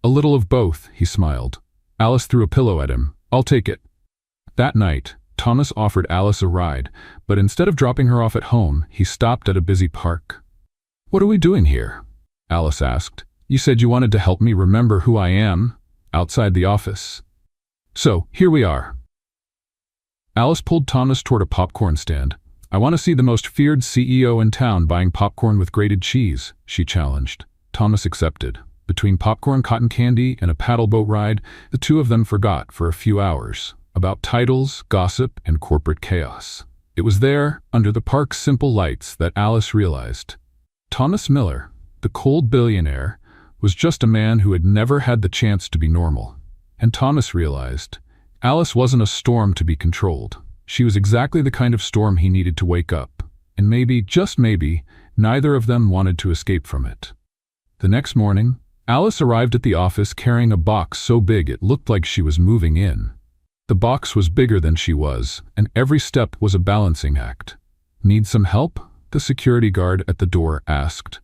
"A little of both," he smiled. Alice threw a pillow at him. "I'll take it." That night, Thomas offered Alice a ride, but instead of dropping her off at home, he stopped at a busy park. "What are we doing here?" Alice asked. "You said you wanted to help me remember who I am, outside the office. So, here we are." Alice pulled Thomas toward a popcorn stand. "I want to see the most feared CEO in town buying popcorn with grated cheese," she challenged. Thomas accepted. Between popcorn, cotton candy, and a paddle boat ride, the two of them forgot for a few hours about titles, gossip, and corporate chaos. It was there, under the park's simple lights, that Alice realized Thomas Miller, the cold billionaire, was just a man who had never had the chance to be normal. And Thomas realized Alice wasn't a storm to be controlled. She was exactly the kind of storm he needed to wake up, and maybe, just maybe, neither of them wanted to escape from it. The next morning, Alice arrived at the office carrying a box so big it looked like she was moving in. The box was bigger than she was, and every step was a balancing act. "Need some help?" the security guard at the door asked.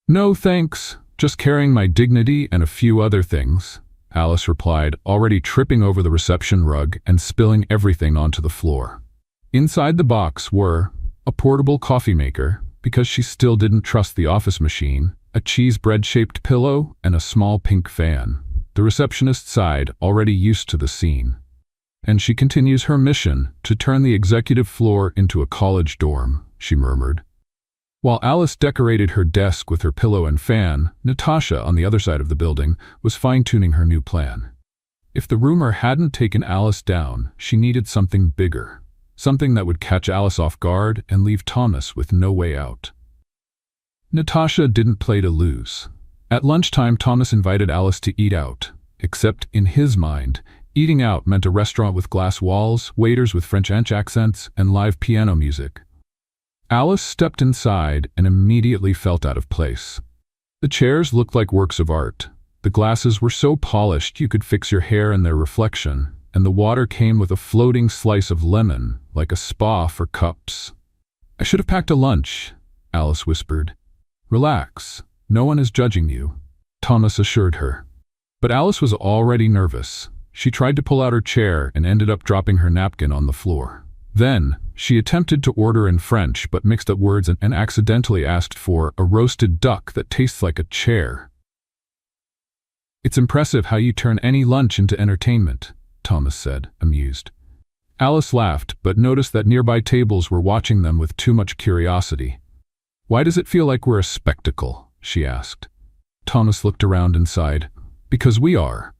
"No, thanks. Just carrying my dignity and a few other things," Alice replied, already tripping over the reception rug and spilling everything onto the floor. Inside the box were a portable coffee maker, because she still didn't trust the office machine, a cheese bread-shaped pillow, and a small pink fan. The receptionist sighed, already used to the scene. "And she continues her mission to turn the executive floor into a college dorm," she murmured. While Alice decorated her desk with her pillow and fan, Natasha, on the other side of the building, was fine-tuning her new plan. If the rumor hadn't taken Alice down, she needed something bigger. Something that would catch Alice off guard and leave Thomas with no way out. Natasha didn't play to lose. At lunchtime, Thomas invited Alice to eat out. Except, in his mind, eating out meant a restaurant with glass walls, waiters with French accents, and live piano music. Alice stepped inside and immediately felt out of place. The chairs looked like works of art. The glasses were so polished you could fix your hair in their reflection, and the water came with a floating slice of lemon, like a spa for cups. "I should have packed a lunch," Alice whispered. "Relax. No one is judging you," Thomas assured her. But Alice was already nervous. She tried to pull out her chair and ended up dropping her napkin on the floor. Then, she attempted to order in French but mixed up words and accidentally asked for a roasted duck that tastes like a chair. "It's impressive how you turn any lunch into entertainment," Thomas said, amused. Alice laughed, but noticed that nearby tables were watching them with too much curiosity. "Why does it feel like we're a spectacle?" she asked. Thomas looked around and sighed. "Because we are.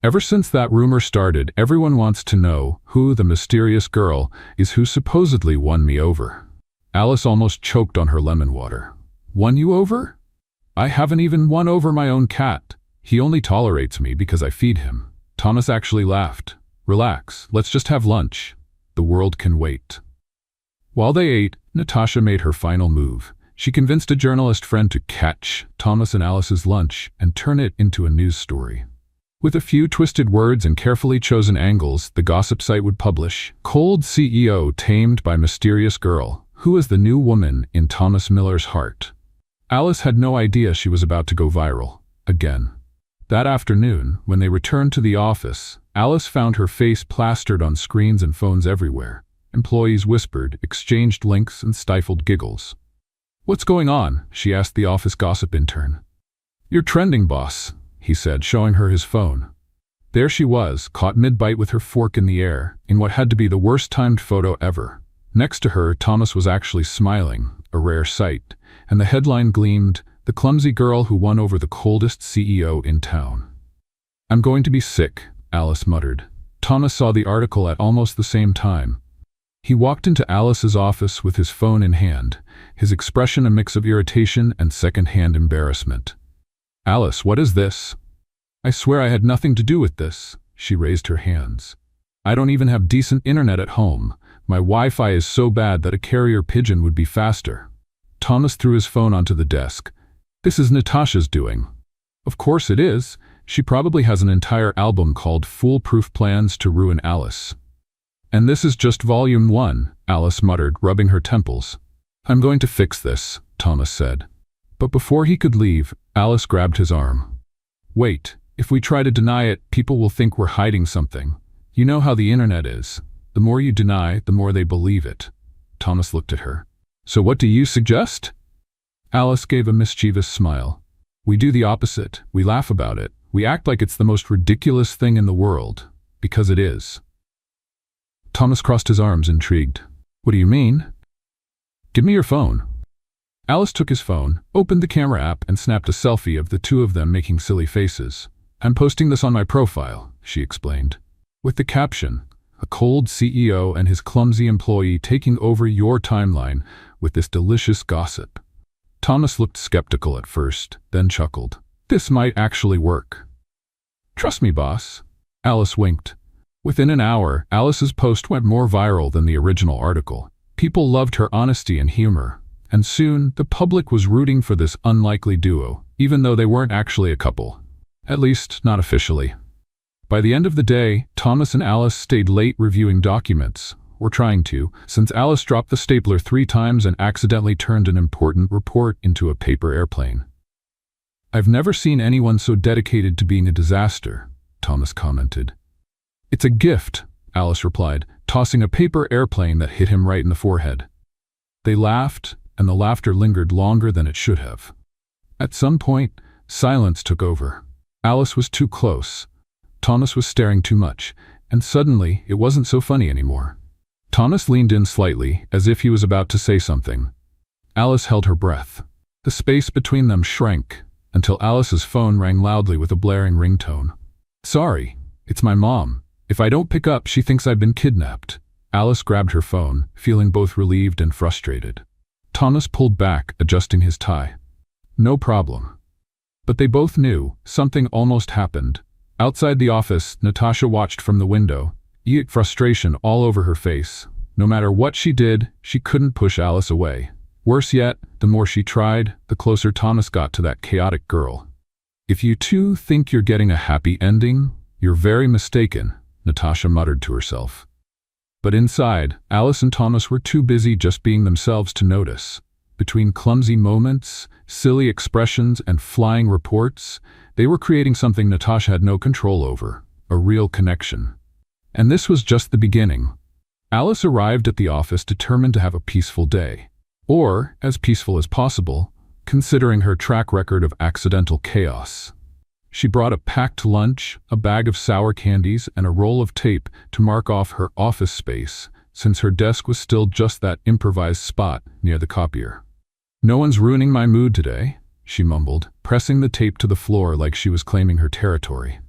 Ever since that rumor started, everyone wants to know who the mysterious girl is who supposedly won me over." Alice almost choked on her lemon water. "Won you over? I haven't even won over my own cat. He only tolerates me because I feed him." Thomas actually laughed. "Relax, let's just have lunch. The world can wait." While they ate, Natasha made her final move. She convinced a journalist friend to catch Thomas and Alice's lunch and turn it into a news story. With a few twisted words and carefully chosen angles, the gossip site would publish, "Cold CEO tamed by mysterious girl. Who is the new woman in Thomas Miller's heart?" Alice had no idea she was about to go viral. Again. That afternoon, when they returned to the office, Alice found her face plastered on screens and phones everywhere. Employees whispered, exchanged links, and stifled giggles. "What's going on?" she asked the office gossip intern. "You're trending, boss," he said, showing her his phone. There she was, caught mid-bite with her fork in the air, in what had to be the worst-timed photo ever. Next to her, Thomas was actually smiling, a rare sight, and the headline gleamed, "The clumsy girl who won over the coldest CEO in town." "I'm going to be sick," Alice muttered. Thomas saw the article at almost the same time. He walked into Alice's office with his phone in hand, his expression a mix of irritation and second-hand embarrassment. "Alice, what is this?" "I swear I had nothing to do with this," she raised her hands. "I don't even have decent internet at home. My Wi-Fi is so bad that a carrier pigeon would be faster." Thomas threw his phone onto the desk. "This is Natasha's doing." "Of course it is. She probably has an entire album called Foolproof Plans to Ruin Alice." "And this is just volume 1, Alice muttered, rubbing her temples. "I'm going to fix this," Thomas said. But before he could leave, Alice grabbed his arm. "Wait, if we try to deny it, people will think we're hiding something. You know how the internet is. The more you deny, the more they believe it." Thomas looked at her. "So what do you suggest?" Alice gave a mischievous smile. "We do the opposite. We laugh about it. We act like it's the most ridiculous thing in the world. Because it is." Thomas crossed his arms, intrigued. "What do you mean?" "Give me your phone." Alice took his phone, opened the camera app, and snapped a selfie of the two of them making silly faces. "I'm posting this on my profile," she explained. With the caption, "A cold CEO and his clumsy employee taking over your timeline with this delicious gossip." Thomas looked skeptical at first, then chuckled. "This might actually work." "Trust me, boss." Alice winked. Within an hour, Alice's post went more viral than the original article. People loved her honesty and humor, and soon the public was rooting for this unlikely duo, even though they weren't actually a couple. At least, not officially. By the end of the day, Thomas and Alice stayed late reviewing documents, or trying to, since Alice dropped the stapler 3 times and accidentally turned an important report into a paper airplane. "I've never seen anyone so dedicated to being a disaster," Thomas commented. "It's a gift," Alice replied, tossing a paper airplane that hit him right in the forehead. They laughed, and the laughter lingered longer than it should have. At some point, silence took over. Alice was too close. Thomas was staring too much, and suddenly it wasn't so funny anymore. Thomas leaned in slightly, as if he was about to say something. Alice held her breath. The space between them shrank, until Alice's phone rang loudly with a blaring ringtone. "Sorry, it's my mom. If I don't pick up, she thinks I've been kidnapped." Alice grabbed her phone, feeling both relieved and frustrated. Thomas pulled back, adjusting his tie. "No problem." But they both knew something almost happened. Outside the office, Natasha watched from the window, frustration all over her face. No matter what she did, she couldn't push Alice away. Worse yet, the more she tried, the closer Thomas got to that chaotic girl. "If you two think you're getting a happy ending, you're very mistaken," Natasha muttered to herself. But inside, Alice and Thomas were too busy just being themselves to notice. Between clumsy moments, silly expressions, and flying reports, they were creating something Natasha had no control over, a real connection. And this was just the beginning. Alice arrived at the office determined to have a peaceful day. Or, as peaceful as possible, considering her track record of accidental chaos. She brought a packed lunch, a bag of sour candies, and a roll of tape to mark off her office space, since her desk was still just that improvised spot near the copier. "No one's ruining my mood today," she mumbled, pressing the tape to the floor like she was claiming her territory.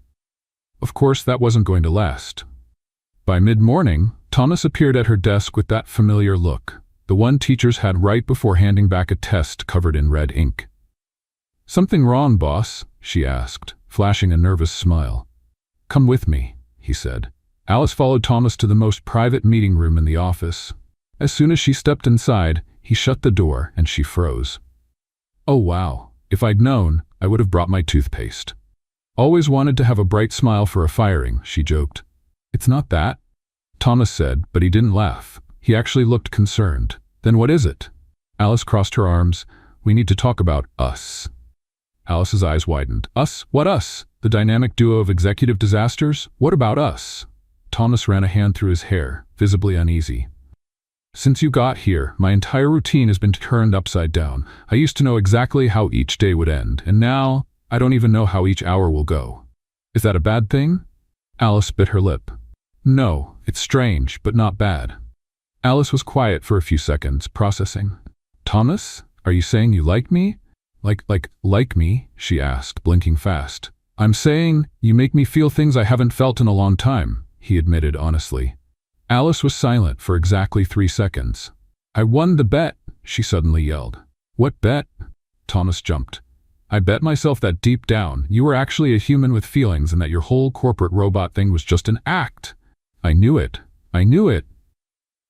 Of course, that wasn't going to last. By mid-morning, Thomas appeared at her desk with that familiar look, the one teachers had right before handing back a test covered in red ink. "Something wrong, boss?" she asked, flashing a nervous smile. "Come with me," he said. Alice followed Thomas to the most private meeting room in the office. As soon as she stepped inside, he shut the door and she froze. "Oh wow, if I'd known, I would have brought my toothpaste. Always wanted to have a bright smile for a firing," she joked. "It's not that," Thomas said, but he didn't laugh. He actually looked concerned. "Then what is it?" Alice crossed her arms. "We need to talk about us." Alice's eyes widened. "Us? What us? The dynamic duo of executive disasters? What about us?" Thomas ran a hand through his hair, visibly uneasy. "Since you got here, my entire routine has been turned upside down. I used to know exactly how each day would end, and now I don't even know how each hour will go. Is that a bad thing?" Alice bit her lip. "No, it's strange, but not bad." Alice was quiet for a few seconds, processing. "Thomas, are you saying you like me?" Like me?" she asked, blinking fast. "I'm saying you make me feel things I haven't felt in a long time," he admitted honestly. Alice was silent for exactly 3 seconds. "I won the bet," she suddenly yelled. "What bet?" Thomas jumped. "I bet myself that deep down, you were actually a human with feelings and that your whole corporate robot thing was just an act. I knew it. I knew it."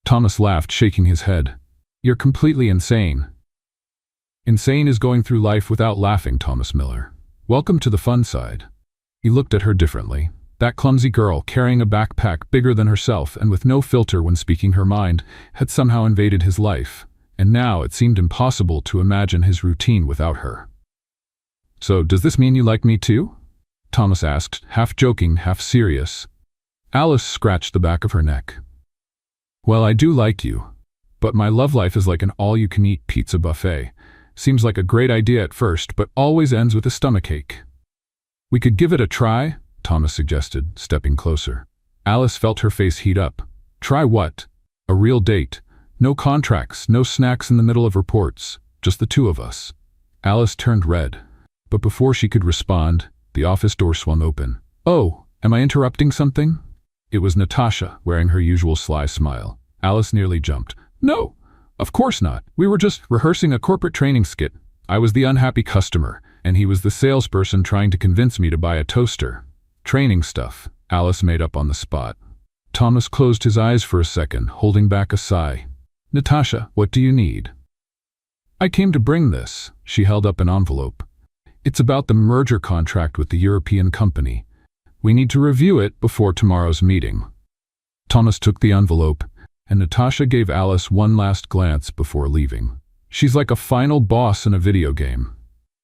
Thomas laughed, shaking his head. "You're completely insane." "Insane is going through life without laughing, Thomas Miller. Welcome to the fun side." He looked at her differently. That clumsy girl, carrying a backpack bigger than herself and with no filter when speaking her mind, had somehow invaded his life, and now it seemed impossible to imagine his routine without her. "So, does this mean you like me too?" Thomas asked, half joking, half serious. Alice scratched the back of her neck. "Well, I do like you, but my love life is like an all-you-can-eat pizza buffet. Seems like a great idea at first, but always ends with a stomachache." "We could give it a try," Thomas suggested, stepping closer. Alice felt her face heat up. "Try what?" "A real date. No contracts, no snacks in the middle of reports. Just the two of us." Alice turned red. But before she could respond, the office door swung open. "Oh, am I interrupting something?" It was Natasha, wearing her usual sly smile. Alice nearly jumped. "No, of course not. We were just rehearsing a corporate training skit. I was the unhappy customer, and he was the salesperson trying to convince me to buy a toaster. Training stuff," Alice made up on the spot. Thomas closed his eyes for a second, holding back a sigh. "Natasha, what do you need?" "I came to bring this." She held up an envelope. "It's about the merger contract with the European company. We need to review it before tomorrow's meeting." Thomas took the envelope, and Natasha gave Alice one last glance before leaving. "She's like a final boss in a video game."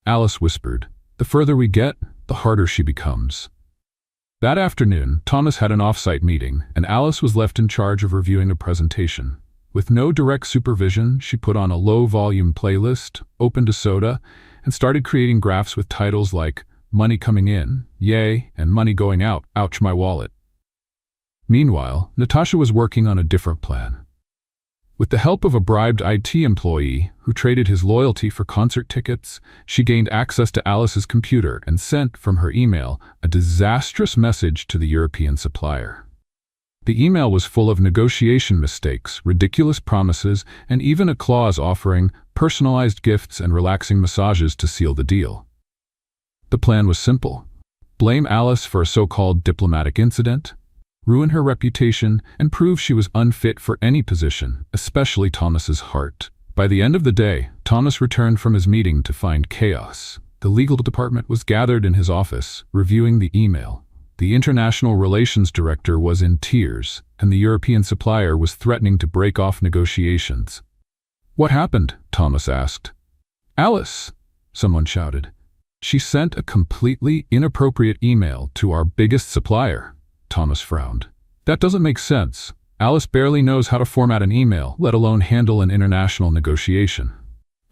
Alice whispered, "The further we get, the harder she becomes." That afternoon, Thomas had an off-site meeting, and Alice was left in charge of reviewing a presentation. With no direct supervision, she put on a low-volume playlist, opened a soda, and started creating graphs with titles like "Money Coming In, Yay," and "Money Going Out, Ouch My Wallet." Meanwhile, Natasha was working on a different plan. With the help of a bribed IT employee who traded his loyalty for concert tickets, she gained access to Alice's computer and sent from her email a disastrous message to the European supplier. The email was full of negotiation mistakes, ridiculous promises, and even a clause offering personalized gifts and relaxing massages to seal the deal. The plan was simple: blame Alice for a so-called diplomatic incident, ruin her reputation, and prove she was unfit for any position, especially Thomas's heart. By the end of the day, Thomas returned from his meeting to find chaos. The legal department was gathered in his office, reviewing the email. The international relations director was in tears, and the European supplier was threatening to break off negotiations. "What happened?" Thomas asked. "Alice," someone shouted. "She sent a completely inappropriate email to our biggest supplier." Thomas frowned. "That doesn't make sense. Alice barely knows how to format an email, let alone handle an international negotiation."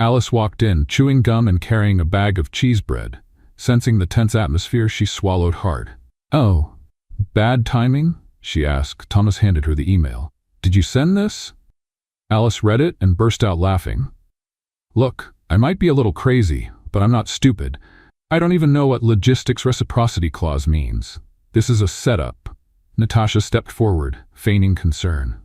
Alice walked in, chewing gum and carrying a bag of cheese bread. Sensing the tense atmosphere, she swallowed hard. "Oh, bad timing?" she asked. Thomas handed her the email. "Did you send this?" Alice read it and burst out laughing. "Look, I might be a little crazy, but I'm not stupid. I don't even know what logistics reciprocity clause means. This is a setup." Natasha stepped forward, feigning concern.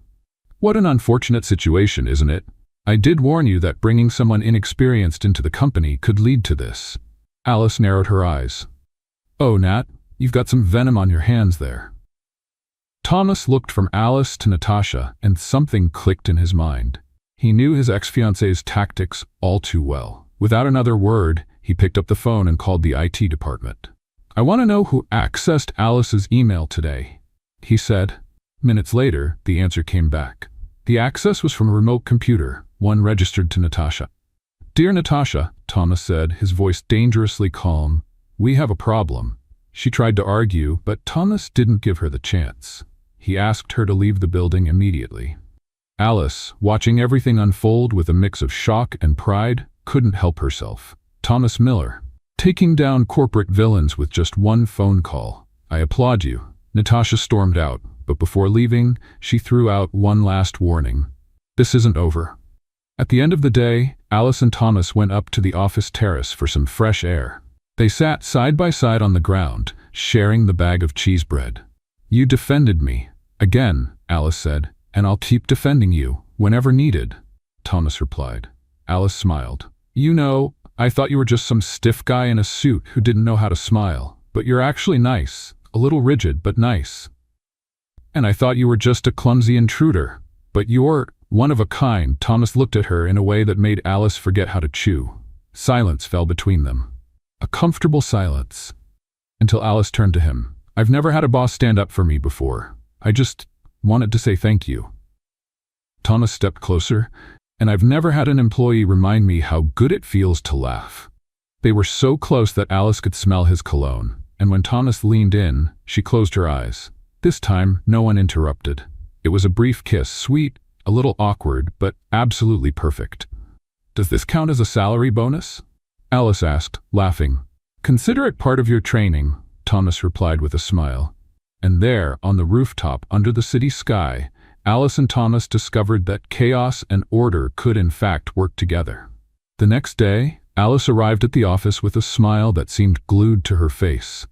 "What an unfortunate situation, isn't it? I did warn you that bringing someone inexperienced into the company could lead to this." Alice narrowed her eyes. "Oh, Nat, you've got some venom on your hands there." Thomas looked from Alice to Natasha, and something clicked in his mind. He knew his ex-fiancée's tactics all too well. Without another word, he picked up the phone and called the IT department. "I want to know who accessed Alice's email today," he said. Minutes later, the answer came back. The access was from a remote computer, one registered to Natasha. "Dear Natasha," Thomas said, his voice dangerously calm, "we have a problem." She tried to argue, but Thomas didn't give her the chance. He asked her to leave the building immediately. Alice, watching everything unfold with a mix of shock and pride, couldn't help herself. Thomas Miller, taking down corporate villains with just one phone call. "I applaud you." Natasha stormed out, but before leaving, she threw out one last warning. "This isn't over." At the end of the day, Alice and Thomas went up to the office terrace for some fresh air. They sat side by side on the ground, sharing the bag of cheese bread. "You defended me. Again," Alice said, "and I'll keep defending you, whenever needed." Thomas replied. Alice smiled. "You know, I thought you were just some stiff guy in a suit who didn't know how to smile, but you're actually nice, a little rigid, but nice. And I thought you were just a clumsy intruder, but you're one of a kind." Thomas looked at her in a way that made Alice forget how to chew. Silence fell between them. A comfortable silence. Until Alice turned to him. "I've never had a boss stand up for me before. I just wanted to say thank you." Thomas stepped closer, "And I've never had an employee remind me how good it feels to laugh." They were so close that Alice could smell his cologne, and when Thomas leaned in, she closed her eyes. This time, no one interrupted. It was a brief kiss, sweet, a little awkward, but absolutely perfect. "Does this count as a salary bonus?" Alice asked, laughing. "Consider it part of your training," Thomas replied with a smile. And there, on the rooftop under the city sky, Alice and Thomas discovered that chaos and order could in fact work together. The next day, Alice arrived at the office with a smile that seemed glued to her face.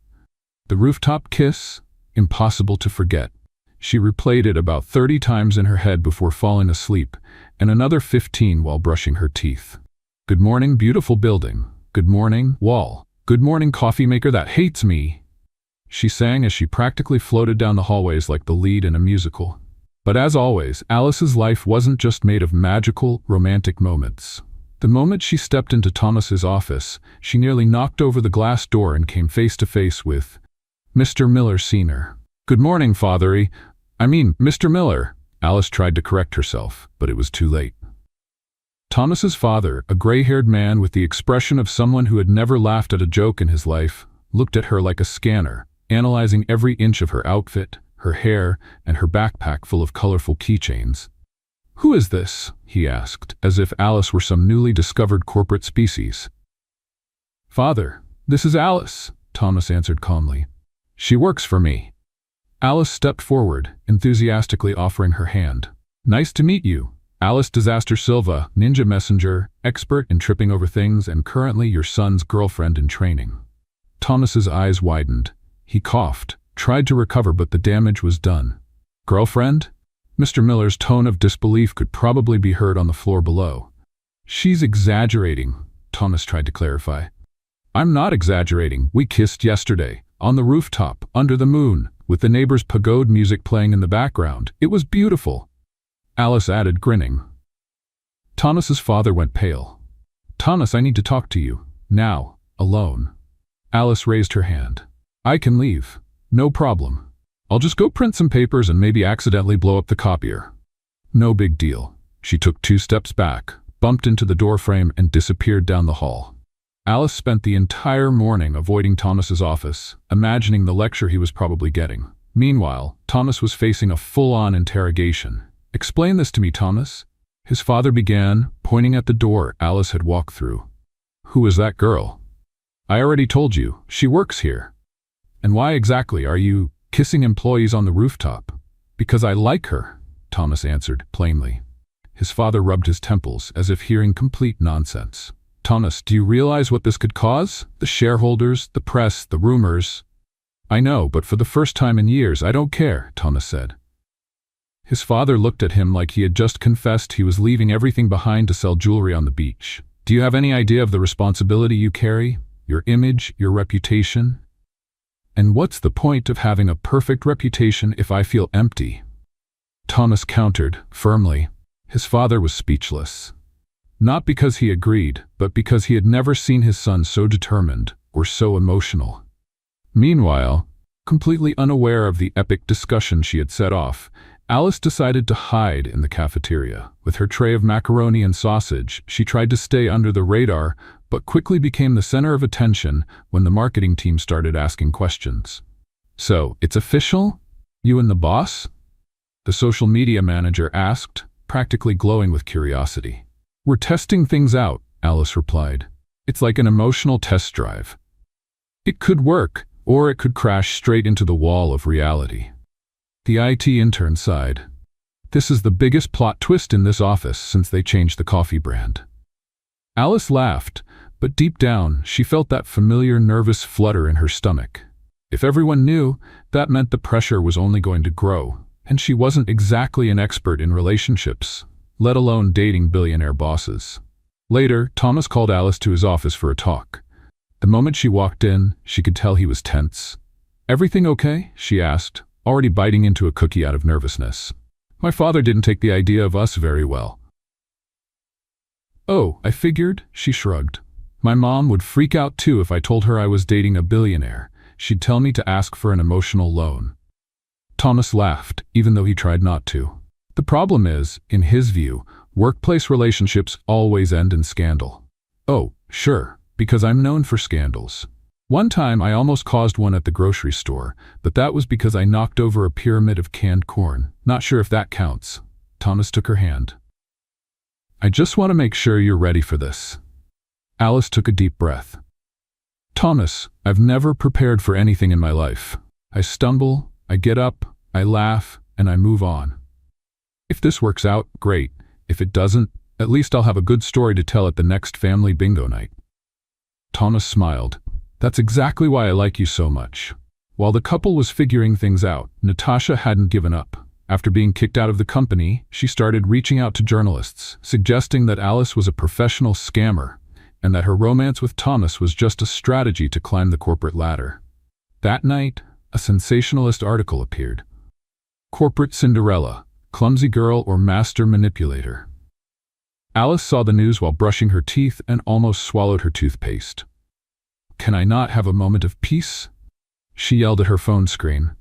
The rooftop kiss? Impossible to forget. She replayed it about 30 times in her head before falling asleep, and another 15 while brushing her teeth. "Good morning, beautiful building. Good morning, wall. Good morning, coffee maker that hates me." she sang as she practically floated down the hallways like the lead in a musical. But as always, Alice's life wasn't just made of magical, romantic moments. The moment she stepped into Thomas's office, she nearly knocked over the glass door and came face to face with Mr. Miller Sr. "Good morning, Fathery. Mr. Miller." Alice tried to correct herself, but it was too late. Thomas's father, a gray-haired man with the expression of someone who had never laughed at a joke in his life, looked at her like a scanner, analyzing every inch of her outfit, her hair, and her backpack full of colorful keychains. "Who is this?" he asked, as if Alice were some newly discovered corporate species. "Father, this is Alice," Thomas answered calmly. "She works for me." Alice stepped forward, enthusiastically offering her hand. "Nice to meet you. Alice Disaster Silva, ninja messenger, expert in tripping over things and currently your son's girlfriend in training." Thomas's eyes widened. He coughed, tried to recover, but the damage was done. "Girlfriend?" Mr. Miller's tone of disbelief could probably be heard on the floor below. "She's exaggerating," Thomas tried to clarify. "I'm not exaggerating. We kissed yesterday, on the rooftop, under the moon, with the neighbor's pagode music playing in the background. It was beautiful," Alice added, grinning. Thomas's father went pale. "Thomas, I need to talk to you. Now. Alone." Alice raised her hand. "I can leave. No problem. I'll just go print some papers and maybe accidentally blow up the copier." "No big deal." She took 2 steps back, bumped into the doorframe, and disappeared down the hall. Alice spent the entire morning avoiding Thomas's office, imagining the lecture he was probably getting. Meanwhile, Thomas was facing a full-on interrogation. "Explain this to me, Thomas," his father began, pointing at the door Alice had walked through. "Who is that girl?" "I already told you, she works here." "And why exactly are you kissing employees on the rooftop?" "Because I like her," Thomas answered, plainly. His father rubbed his temples, as if hearing complete nonsense. "Thomas, do you realize what this could cause? The shareholders, the press, the rumors." "I know, but for the first time in years, I don't care," Thomas said. His father looked at him like he had just confessed he was leaving everything behind to sell jewelry on the beach. "Do you have any idea of the responsibility you carry? Your image, your reputation? And what's the point of having a perfect reputation if I feel empty?" Thomas countered, firmly. His father was speechless. Not because he agreed, but because he had never seen his son so determined or so emotional. Meanwhile, completely unaware of the epic discussion she had set off, Alice decided to hide in the cafeteria. With her tray of macaroni and sausage, she tried to stay under the radar, but quickly became the center of attention when the marketing team started asking questions. "So, it's official? You and the boss?" the social media manager asked, practically glowing with curiosity. "We're testing things out," Alice replied. "It's like an emotional test drive. It could work, or it could crash straight into the wall of reality." The IT intern sighed. "This is the biggest plot twist in this office since they changed the coffee brand." Alice laughed, but deep down, she felt that familiar nervous flutter in her stomach. If everyone knew, that meant the pressure was only going to grow, and she wasn't exactly an expert in relationships, let alone dating billionaire bosses. Later, Thomas called Alice to his office for a talk. The moment she walked in, she could tell he was tense. "Everything okay?" she asked, already biting into a cookie out of nervousness. "My father didn't take the idea of us very well." "Oh, I figured," she shrugged. "My mom would freak out too if I told her I was dating a billionaire. She'd tell me to ask for an emotional loan." Thomas laughed, even though he tried not to. The problem is, in his view, workplace relationships always end in scandal. "Oh, sure, because I'm known for scandals. One time I almost caused one at the grocery store, but that was because I knocked over a pyramid of canned corn. Not sure if that counts." Thomas took her hand. "I just want to make sure you're ready for this." Alice took a deep breath. "Thomas, I've never prepared for anything in my life. I stumble, I get up, I laugh, and I move on. If this works out, great. If it doesn't, at least I'll have a good story to tell at the next family bingo night." Thomas smiled. "That's exactly why I like you so much." While the couple was figuring things out, Natasha hadn't given up. After being kicked out of the company, she started reaching out to journalists, suggesting that Alice was a professional scammer, and that her romance with Thomas was just a strategy to climb the corporate ladder. That night, A sensationalist article appeared. Corporate Cinderella, clumsy girl or master manipulator. Alice saw the news while brushing her teeth and almost swallowed her toothpaste. "Can I not have a moment of peace?" she yelled at her phone screen.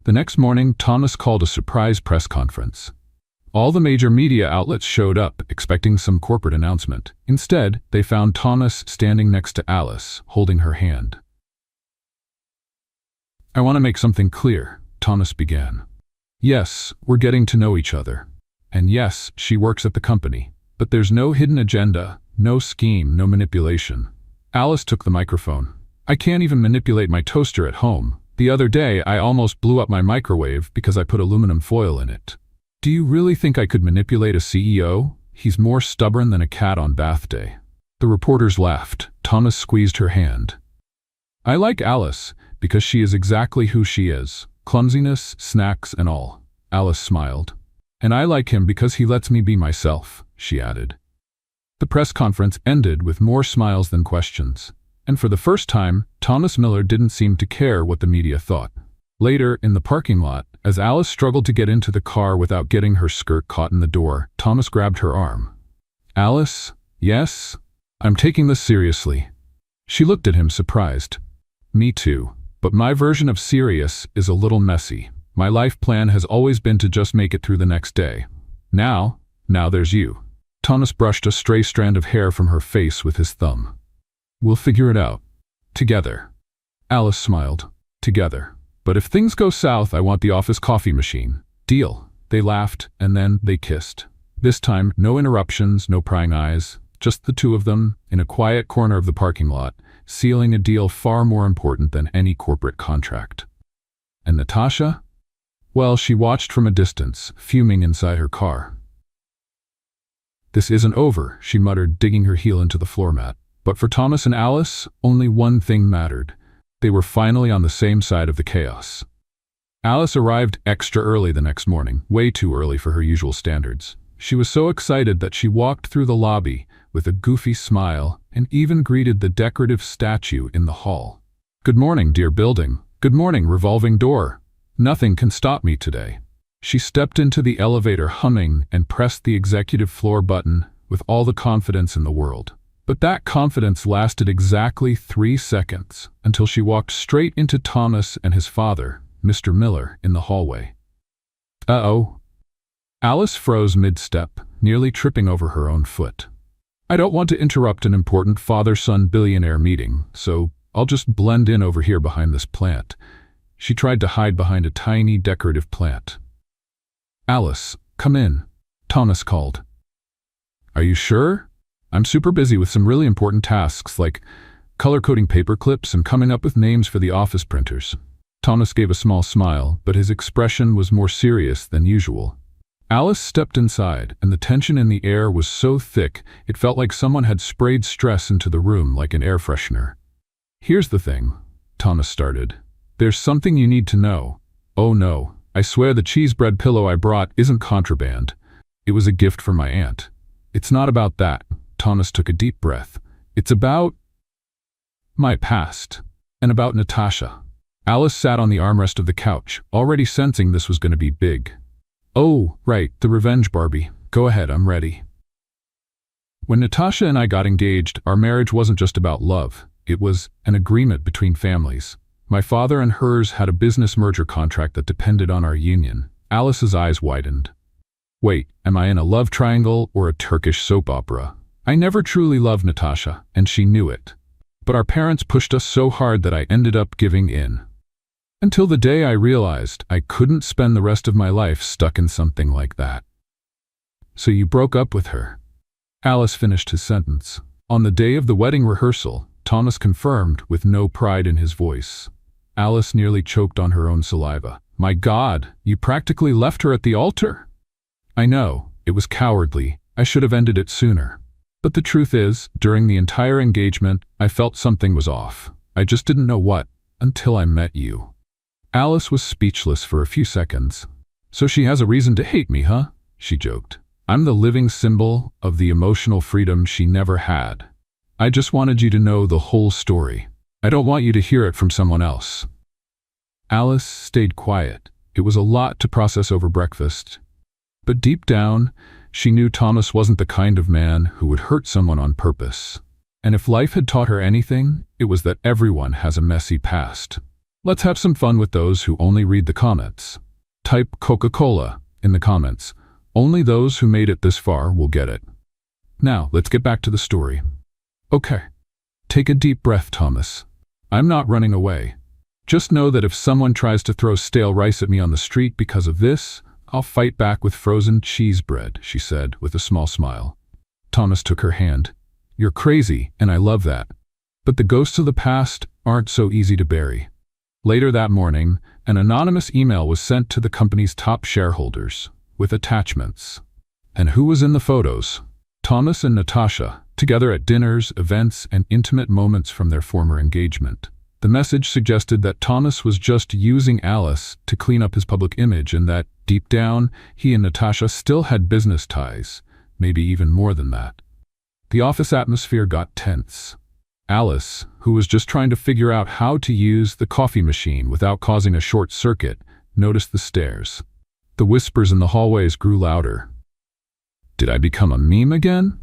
The next morning, Thomas called a surprise press conference. All the major media outlets showed up, expecting some corporate announcement. Instead, they found Thomas standing next to Alice, holding her hand. "I want to make something clear," Thomas began. "Yes, we're getting to know each other. And yes, she works at the company. But there's no hidden agenda, no scheme, no manipulation." Alice took the microphone. "I can't even manipulate my toaster at home. The other day, I almost blew up my microwave because I put aluminum foil in it. Do you really think I could manipulate a CEO? He's more stubborn than a cat on bath day." The reporters laughed. Thomas squeezed her hand. "I like Alice because she is exactly who she is. Clumsiness, snacks, and all." Alice smiled. "And I like him because he lets me be myself," she added. The press conference ended with more smiles than questions. And for the first time, Thomas Miller didn't seem to care what the media thought. Later, in the parking lot, as Alice struggled to get into the car without getting her skirt caught in the door, Thomas grabbed her arm. "Alice, yes? I'm taking this seriously." She looked at him surprised. "Me too. But my version of serious is a little messy. My life plan has always been to just make it through the next day. Now there's you." Thomas brushed a stray strand of hair from her face with his thumb. "We'll figure it out. Together." Alice smiled. "Together. But if things go south, I want the office coffee machine. Deal." They laughed, and then they kissed. This time, no interruptions, no prying eyes, just the two of them, in a quiet corner of the parking lot, sealing a deal far more important than any corporate contract. And Natasha? Well, she watched from a distance, fuming inside her car. "This isn't over," she muttered, digging her heel into the floor mat. But for Thomas and Alice, only one thing mattered. They were finally on the same side of the chaos. Alice arrived extra early the next morning, way too early for her usual standards. She was so excited that she walked through the lobby with a goofy smile and even greeted the decorative statue in the hall. "Good morning, dear building. Good morning, revolving door. Nothing can stop me today." She stepped into the elevator humming and pressed the executive floor button with all the confidence in the world. But that confidence lasted exactly 3 seconds until she walked straight into Thomas and his father, Mr. Miller, in the hallway. Uh-oh. Alice froze mid-step, nearly tripping over her own foot. "I don't want to interrupt an important father-son billionaire meeting, so I'll just blend in over here behind this plant." She tried to hide behind a tiny decorative plant. "Alice, come in," Thomas called. "Are you sure? I'm super busy with some really important tasks like color-coding paper clips and coming up with names for the office printers." Thomas gave a small smile, but his expression was more serious than usual. Alice stepped inside, and the tension in the air was so thick it felt like someone had sprayed stress into the room like an air freshener. "Here's the thing," Thomas started. "There's something you need to know." "Oh no, I swear the cheese bread pillow I brought isn't contraband. It was a gift from my aunt." "It's not about that." Thomas took a deep breath. "It's about my past, and about Natasha." Alice sat on the armrest of the couch, already sensing this was going to be big. "Oh, right, the revenge Barbie. Go ahead, I'm ready." "When Natasha and I got engaged, our marriage wasn't just about love. It was an agreement between families. My father and hers had a business merger contract that depended on our union." Alice's eyes widened. "Wait, am I in a love triangle or a Turkish soap opera? I never truly loved Natasha, and she knew it. But our parents pushed us so hard that I ended up giving in. Until the day I realized I couldn't spend the rest of my life stuck in something like that." "So you broke up with her?" Alice finished his sentence. On the day of the wedding rehearsal, Thomas confirmed with no pride in his voice. Alice nearly choked on her own saliva. "My God, you practically left her at the altar." "I know, it was cowardly. I should have ended it sooner. But the truth is, during the entire engagement, I felt something was off. I just didn't know what, until I met you." Alice was speechless for a few seconds. "So she has a reason to hate me, huh?" she joked. "I'm the living symbol of the emotional freedom she never had. I just wanted you to know the whole story. I don't want you to hear it from someone else." Alice stayed quiet. It was a lot to process over breakfast. But deep down, she knew Thomas wasn't the kind of man who would hurt someone on purpose. And if life had taught her anything, it was that everyone has a messy past. Let's have some fun with those who only read the comments. Type Coca-Cola in the comments. Only those who made it this far will get it. Now, let's get back to the story. Okay. Take a deep breath, Thomas. I'm not running away. Just know that if someone tries to throw stale rice at me on the street because of this, I'll fight back with frozen cheese bread, she said with a small smile. Thomas took her hand. You're crazy, and I love that. But the ghosts of the past aren't so easy to bury. Later that morning, an anonymous email was sent to the company's top shareholders, with attachments. And who was in the photos? Thomas and Natasha, together at dinners, events, and intimate moments from their former engagement. The message suggested that Thomas was just using Alice to clean up his public image and that, deep down, he and Natasha still had business ties, maybe even more than that. The office atmosphere got tense. Alice, who was just trying to figure out how to use the coffee machine without causing a short circuit, noticed the stares. The whispers in the hallways grew louder. Did I become a meme again?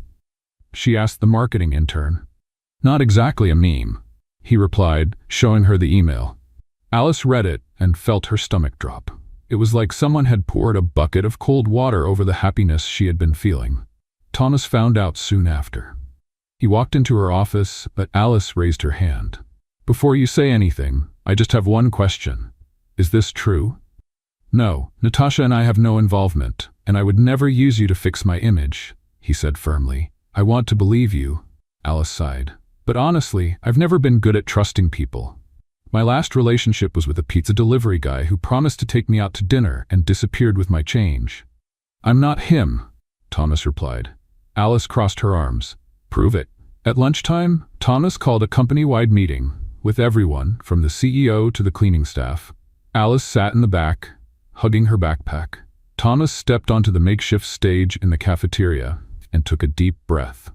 She asked the marketing intern. Not exactly a meme, he replied, showing her the email. Alice read it and felt her stomach drop. It was like someone had poured a bucket of cold water over the happiness she had been feeling. Thomas found out soon after. He walked into her office, but Alice raised her hand. Before you say anything, I just have one question. Is this true? No, Natasha and I have no involvement, and I would never use you to fix my image, he said firmly. I want to believe you, Alice sighed. But honestly, I've never been good at trusting people. My last relationship was with a pizza delivery guy who promised to take me out to dinner and disappeared with my change. I'm not him, Thomas replied. Alice crossed her arms. Prove it. At lunchtime, Thomas called a company-wide meeting with everyone from the CEO to the cleaning staff. Alice sat in the back, hugging her backpack. Thomas stepped onto the makeshift stage in the cafeteria and took a deep breath.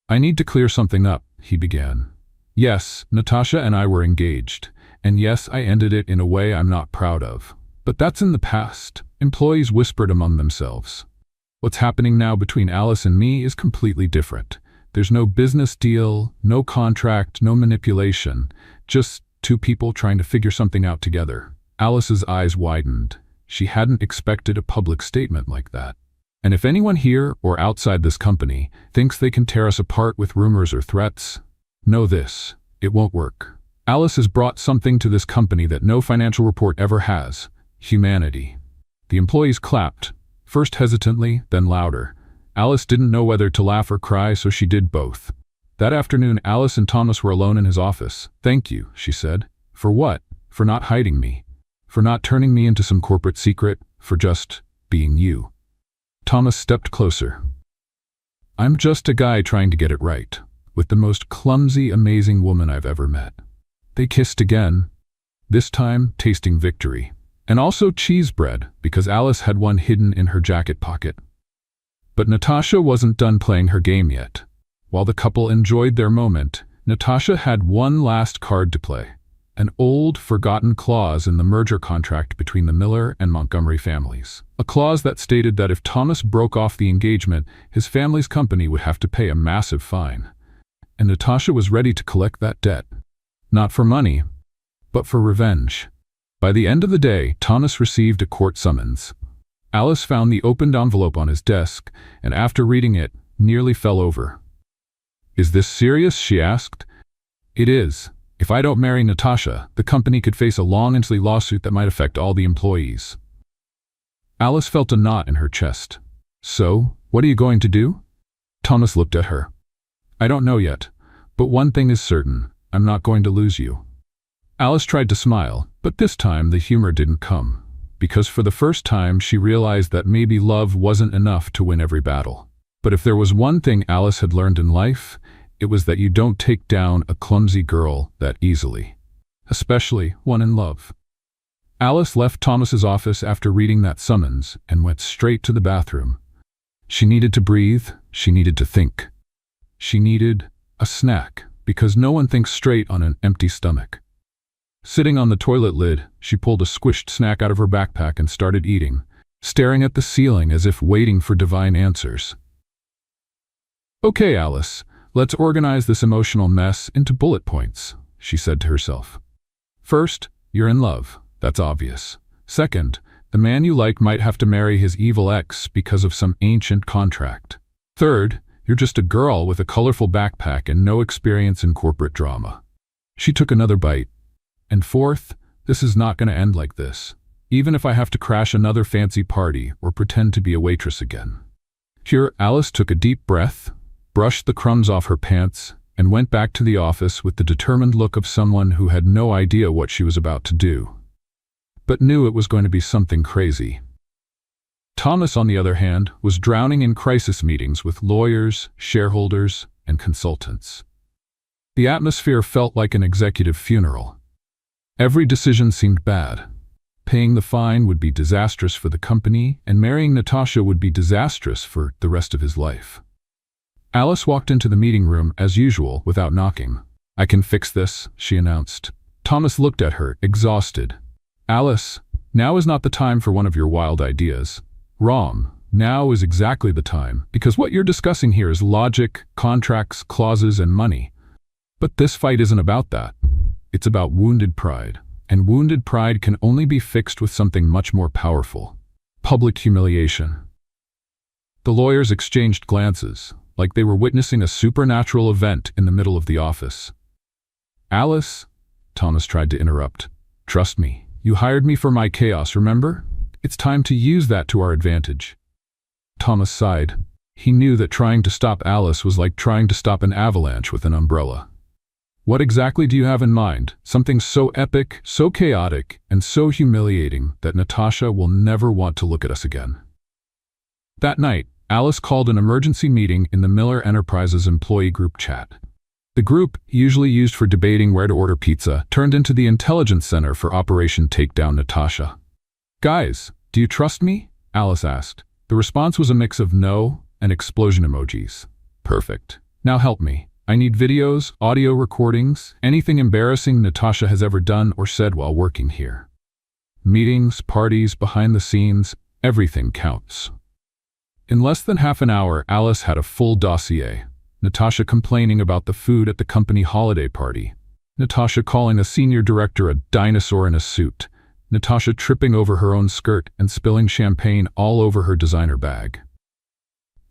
I need to clear something up, he began. Yes, Natasha and I were engaged, and yes, I ended it in a way I'm not proud of. But that's in the past, employees whispered among themselves. What's happening now between Alice and me is completely different. There's no business deal, no contract, no manipulation, just two people trying to figure something out together. Alice's eyes widened. She hadn't expected a public statement like that. And if anyone here or outside this company thinks they can tear us apart with rumors or threats, know this, it won't work. Alice has brought something to this company that no financial report ever has: humanity. The employees clapped, first hesitantly, then louder. Alice didn't know whether to laugh or cry, so she did both. That afternoon, Alice and Thomas were alone in his office. Thank you, she said. For what? For not hiding me. For not turning me into some corporate secret. For just being you. Thomas stepped closer. I'm just a guy trying to get it right, with the most clumsy, amazing woman I've ever met. They kissed again, this time tasting victory. And also cheese bread, because Alice had one hidden in her jacket pocket. But Natasha wasn't done playing her game yet. While the couple enjoyed their moment, Natasha had one last card to play. An old, forgotten clause in the merger contract between the Miller and Montgomery families. A clause that stated that if Thomas broke off the engagement, his family's company would have to pay a massive fine. And Natasha was ready to collect that debt. Not for money, but for revenge. By the end of the day, Thomas received a court summons. Alice found the opened envelope on his desk, and after reading it, nearly fell over. Is this serious? She asked. It is. If I don't marry Natasha, the company could face a long and silly lawsuit that might affect all the employees. Alice felt a knot in her chest. So, what are you going to do? Thomas looked at her. I don't know yet, but one thing is certain, I'm not going to lose you. Alice tried to smile, but this time the humor didn't come, because for the first time she realized that maybe love wasn't enough to win every battle. But if there was one thing Alice had learned in life, it was that you don't take down a clumsy girl that easily, especially one in love. Alice left Thomas's office after reading that summons and went straight to the bathroom. She needed to breathe, she needed to think. She needed a snack, because no one thinks straight on an empty stomach. Sitting on the toilet lid, she pulled a squished snack out of her backpack and started eating, staring at the ceiling as if waiting for divine answers. "Okay, Alice, let's organize this emotional mess into bullet points," she said to herself. "First, you're in love. That's obvious. Second, the man you like might have to marry his evil ex because of some ancient contract. Third, you're just a girl with a colorful backpack and no experience in corporate drama." She took another bite. "And fourth, this is not going to end like this, even if I have to crash another fancy party or pretend to be a waitress again." Here, Alice took a deep breath, brushed the crumbs off her pants, and went back to the office with the determined look of someone who had no idea what she was about to do, but knew it was going to be something crazy. Thomas, on the other hand, was drowning in crisis meetings with lawyers, shareholders, and consultants. The atmosphere felt like an executive funeral. Every decision seemed bad. Paying the fine would be disastrous for the company, and marrying Natasha would be disastrous for the rest of his life. Alice walked into the meeting room as usual without knocking. "I can fix this," she announced. Thomas looked at her, exhausted. "Alice, now is not the time for one of your wild ideas." "Wrong. Now is exactly the time, because what you're discussing here is logic, contracts, clauses, and money. But this fight isn't about that. It's about wounded pride, and wounded pride can only be fixed with something much more powerful: public humiliation." The lawyers exchanged glances, like they were witnessing a supernatural event in the middle of the office. "Alice," Thomas tried to interrupt, "trust me. You hired me for my chaos, remember? It's time to use that to our advantage." Thomas sighed. He knew that trying to stop Alice was like trying to stop an avalanche with an umbrella. "What exactly do you have in mind? Something so epic, so chaotic, and so humiliating that Natasha will never want to look at us again." That night, Alice called an emergency meeting in the Miller Enterprises employee group chat. The group, usually used for debating where to order pizza, turned into the intelligence center for Operation Takedown Natasha. "Guys, do you trust me?" Alice asked. The response was a mix of no and explosion emojis. "Perfect. Now help me. I need videos, audio recordings, anything embarrassing Natasha has ever done or said while working here. Meetings, parties, behind the scenes, everything counts." In less than half an hour, Alice had a full dossier. Natasha complaining about the food at the company holiday party. Natasha calling a senior director a dinosaur in a suit. Natasha tripping over her own skirt and spilling champagne all over her designer bag.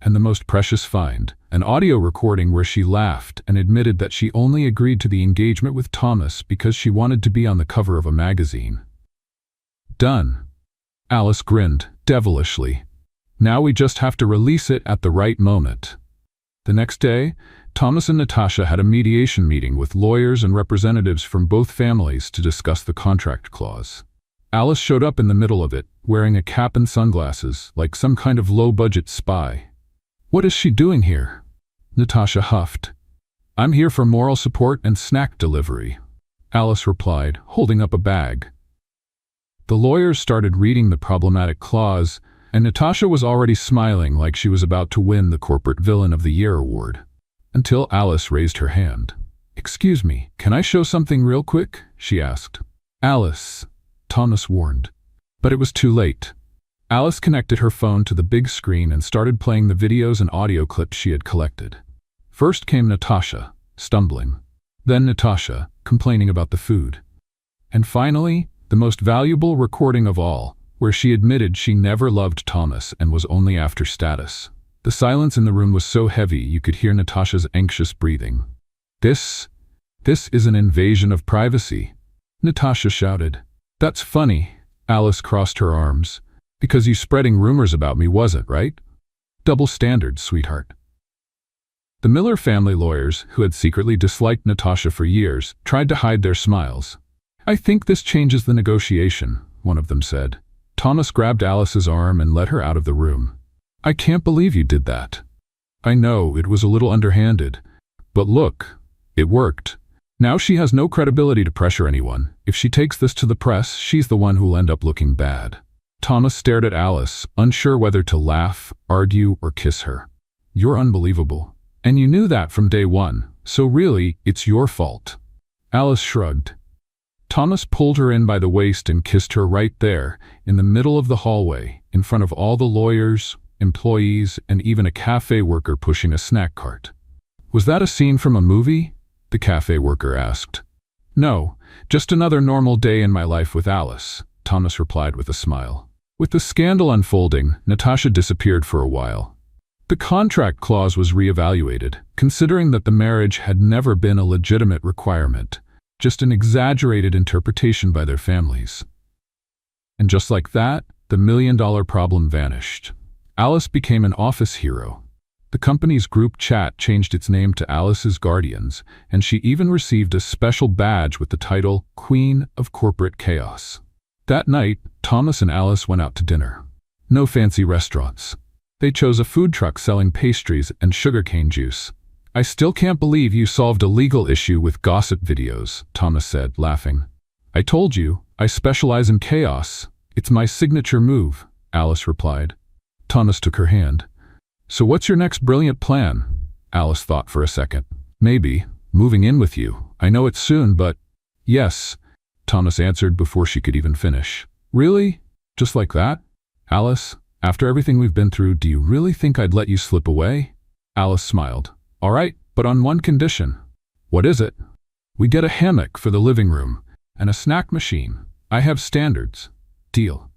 And the most precious find, an audio recording where she laughed and admitted that she only agreed to the engagement with Thomas because she wanted to be on the cover of a magazine. Done. Alice grinned, devilishly. Now we just have to release it at the right moment. The next day, Thomas and Natasha had a mediation meeting with lawyers and representatives from both families to discuss the contract clause. Alice showed up in the middle of it, wearing a cap and sunglasses, like some kind of low-budget spy. "What is she doing here?" Natasha huffed. "I'm here for moral support and snack delivery," Alice replied, holding up a bag. The lawyers started reading the problematic clause, and Natasha was already smiling like she was about to win the Corporate Villain of the Year award. Until Alice raised her hand. "Excuse me, can I show something real quick?" she asked. "Alice," Thomas warned. But it was too late. Alice connected her phone to the big screen and started playing the videos and audio clips she had collected. First came Natasha, stumbling. Then Natasha, complaining about the food. And finally, the most valuable recording of all, where she admitted she never loved Thomas and was only after status. The silence in the room was so heavy you could hear Natasha's anxious breathing. This is an invasion of privacy," Natasha shouted. "That's funny," Alice crossed her arms. "Because you spreading rumors about me wasn't, right? Double standards, sweetheart." The Miller family lawyers, who had secretly disliked Natasha for years, tried to hide their smiles. "I think this changes the negotiation," one of them said. Thomas grabbed Alice's arm and led her out of the room. "I can't believe you did that." "I know, it was a little underhanded. But look, it worked. Now she has no credibility to pressure anyone. If she takes this to the press, she's the one who'll end up looking bad." Thomas stared at Alice, unsure whether to laugh, argue, or kiss her. "You're unbelievable. And you knew that from day one, so really, it's your fault." Alice shrugged. Thomas pulled her in by the waist and kissed her right there, in the middle of the hallway, in front of all the lawyers, employees, and even a cafe worker pushing a snack cart. "Was that a scene from a movie?" the cafe worker asked. "No, just another normal day in my life with Alice," Thomas replied with a smile. With the scandal unfolding, Natasha disappeared for a while. The contract clause was reevaluated, considering that the marriage had never been a legitimate requirement, just an exaggerated interpretation by their families. And just like that, the million-dollar problem vanished. Alice became an office hero. The company's group chat changed its name to Alice's Guardians, and she even received a special badge with the title Queen of Corporate Chaos. That night, Thomas and Alice went out to dinner. No fancy restaurants. They chose a food truck selling pastries and sugarcane juice. "I still can't believe you solved a legal issue with gossip videos," Thomas said, laughing. "I told you, I specialize in chaos. It's my signature move," Alice replied. Thomas took her hand. "So what's your next brilliant plan?" Alice thought for a second. "Maybe, moving in with you. I know it's soon, but—" "Yes," Thomas answered before she could even finish. "Really? Just like that? Alice, after everything we've been through, do you really think I'd let you slip away?" Alice smiled. "All right, but on one condition." "What is it?" "We get a hammock for the living room and a snack machine. I have standards." "Deal."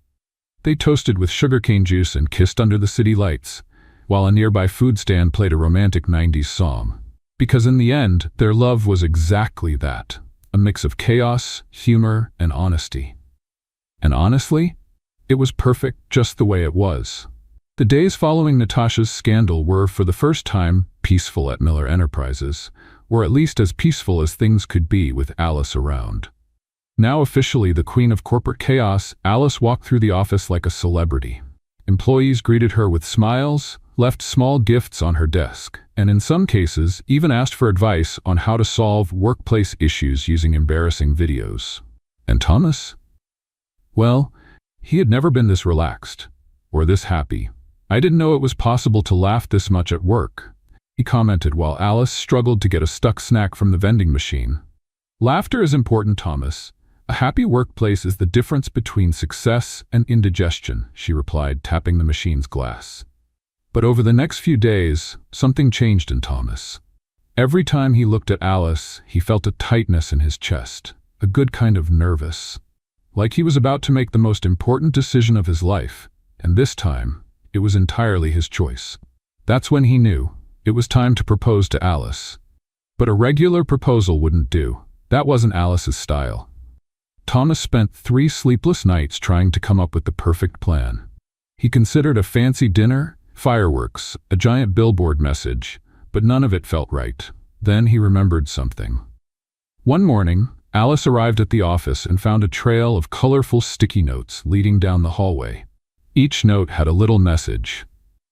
They toasted with sugarcane juice and kissed under the city lights, while a nearby food stand played a romantic 90s song. Because in the end, their love was exactly that, a mix of chaos, humor, and honesty. And honestly, it was perfect just the way it was. The days following Natasha's scandal were, for the first time, peaceful at Miller Enterprises, or at least as peaceful as things could be with Alice around. Now officially the queen of corporate chaos, Alice walked through the office like a celebrity. Employees greeted her with smiles, left small gifts on her desk, and in some cases even asked for advice on how to solve workplace issues using embarrassing videos. And Thomas? Well, he had never been this relaxed, or this happy. "I didn't know it was possible to laugh this much at work," he commented while Alice struggled to get a stuck snack from the vending machine. "Laughter is important, Thomas. A happy workplace is the difference between success and indigestion," she replied, tapping the machine's glass. But over the next few days, something changed in Thomas. Every time he looked at Alice, he felt a tightness in his chest, a good kind of nervous, like he was about to make the most important decision of his life, and this time, it was entirely his choice. That's when he knew it was time to propose to Alice. But a regular proposal wouldn't do. That wasn't Alice's style. Thomas spent 3 sleepless nights trying to come up with the perfect plan. He considered a fancy dinner, fireworks, a giant billboard message, but none of it felt right. Then he remembered something. One morning, Alice arrived at the office and found a trail of colorful sticky notes leading down the hallway. Each note had a little message.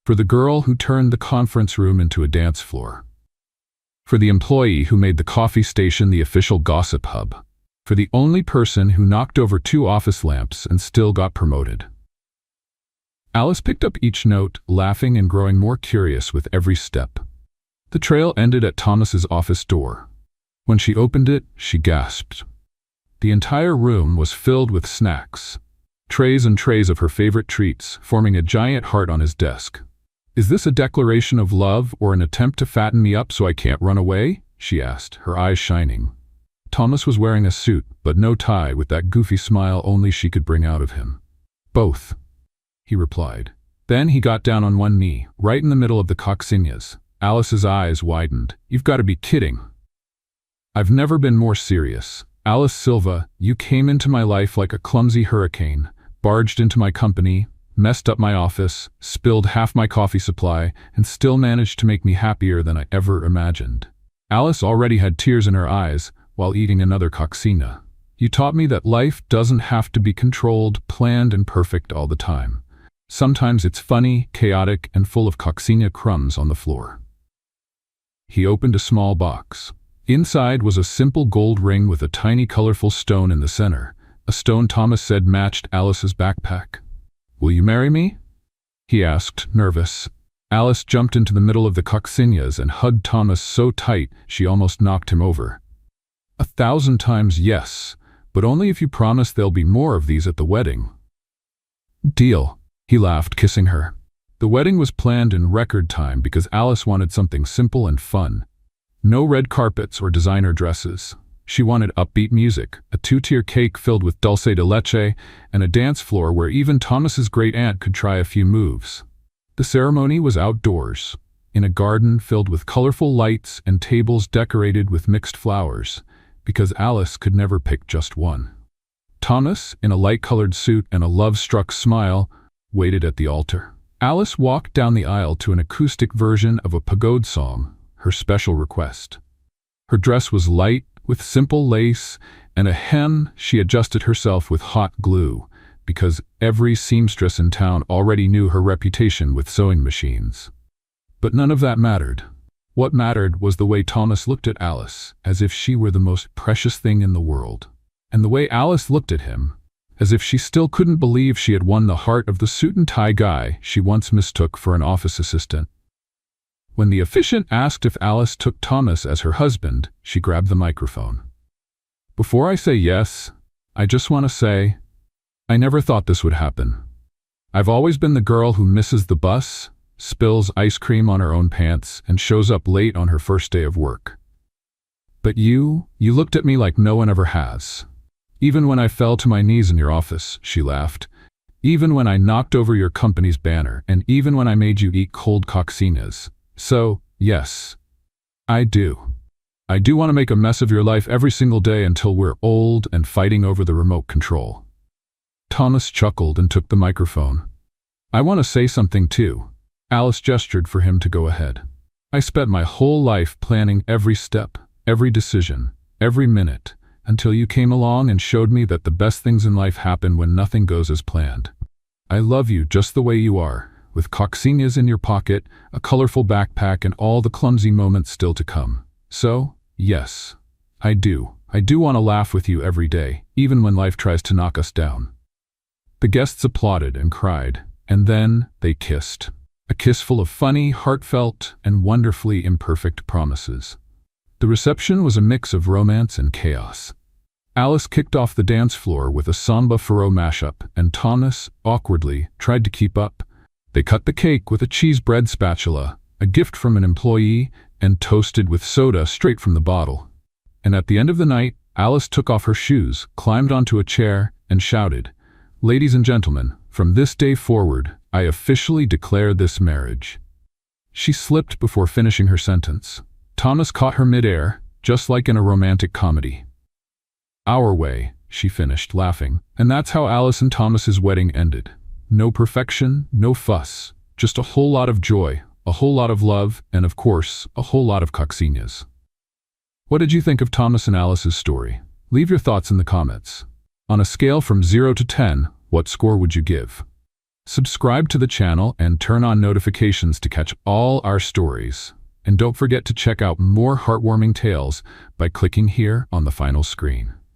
For the girl who turned the conference room into a dance floor. For the employee who made the coffee station the official gossip hub. For the only person who knocked over 2 office lamps and still got promoted. Alice picked up each note, laughing and growing more curious with every step. The trail ended at Thomas's office door. When she opened it, she gasped. The entire room was filled with snacks. Trays and trays of her favorite treats, forming a giant heart on his desk. "Is this a declaration of love or an attempt to fatten me up so I can't run away?" she asked, her eyes shining. Thomas was wearing a suit, but no tie, with that goofy smile only she could bring out of him. "Both," he replied. Then he got down on one knee, right in the middle of the coccinelles. Alice's eyes widened. "You've got to be kidding." "I've never been more serious. Alice Silva, you came into my life like a clumsy hurricane, barged into my company, messed up my office, spilled half my coffee supply, and still managed to make me happier than I ever imagined." Alice already had tears in her eyes while eating another coccina. "You taught me that life doesn't have to be controlled, planned, and perfect all the time. Sometimes it's funny, chaotic, and full of coccina crumbs on the floor." He opened a small box. Inside was a simple gold ring with a tiny colorful stone in the center, a stone Thomas said matched Alice's backpack. "Will you marry me?" he asked, nervous. Alice jumped into the middle of the coccinelles and hugged Thomas so tight she almost knocked him over. 1,000 times yes, but only if you promise there'll be more of these at the wedding." "Deal," he laughed, kissing her. The wedding was planned in record time because Alice wanted something simple and fun. No red carpets or designer dresses. She wanted upbeat music, a two-tier cake filled with dulce de leche, and a dance floor where even Thomas's great-aunt could try a few moves. The ceremony was outdoors, in a garden filled with colorful lights and tables decorated with mixed flowers, because Alice could never pick just one. Thomas, in a light-colored suit and a love-struck smile, waited at the altar. Alice walked down the aisle to an acoustic version of a pagode song, her special request. Her dress was light, with simple lace, and a hem she adjusted herself with hot glue, because every seamstress in town already knew her reputation with sewing machines. But none of that mattered. What mattered was the way Thomas looked at Alice, as if she were the most precious thing in the world. And the way Alice looked at him, as if she still couldn't believe she had won the heart of the suit-and-tie guy she once mistook for an office assistant. When the officiant asked if Alice took Thomas as her husband, she grabbed the microphone. "Before I say yes, I just want to say, I never thought this would happen. I've always been the girl who misses the bus, spills ice cream on her own pants, and shows up late on her first day of work. But you looked at me like no one ever has. Even when I fell to my knees in your office," she laughed. "Even when I knocked over your company's banner, and even when I made you eat cold coccinas. So, yes, I do. I do want to make a mess of your life every single day until we're old and fighting over the remote control." Thomas chuckled and took the microphone. "I want to say something too." Alice gestured for him to go ahead. "I spent my whole life planning every step, every decision, every minute, until you came along and showed me that the best things in life happen when nothing goes as planned. I love you just the way you are, with coccinas in your pocket, a colorful backpack, and all the clumsy moments still to come. So, yes, I do. I do want to laugh with you every day, even when life tries to knock us down." The guests applauded and cried, and then they kissed. A kiss full of funny, heartfelt, and wonderfully imperfect promises. The reception was a mix of romance and chaos. Alice kicked off the dance floor with a samba furrow mashup, and Thomas, awkwardly, tried to keep up. They cut the cake with a cheese bread spatula, a gift from an employee, and toasted with soda straight from the bottle. And at the end of the night, Alice took off her shoes, climbed onto a chair, and shouted, "Ladies and gentlemen, from this day forward, I officially declare this marriage." She slipped before finishing her sentence. Thomas caught her mid-air, just like in a romantic comedy. "Our way," she finished, laughing, and that's how Alice and Thomas's wedding ended. No perfection, no fuss, just a whole lot of joy, a whole lot of love, and of course, a whole lot of coccinas. What did you think of Thomas and Alice's story? Leave your thoughts in the comments. On a scale from 0 to 10, what score would you give? Subscribe to the channel and turn on notifications to catch all our stories. And don't forget to check out more heartwarming tales by clicking here on the final screen.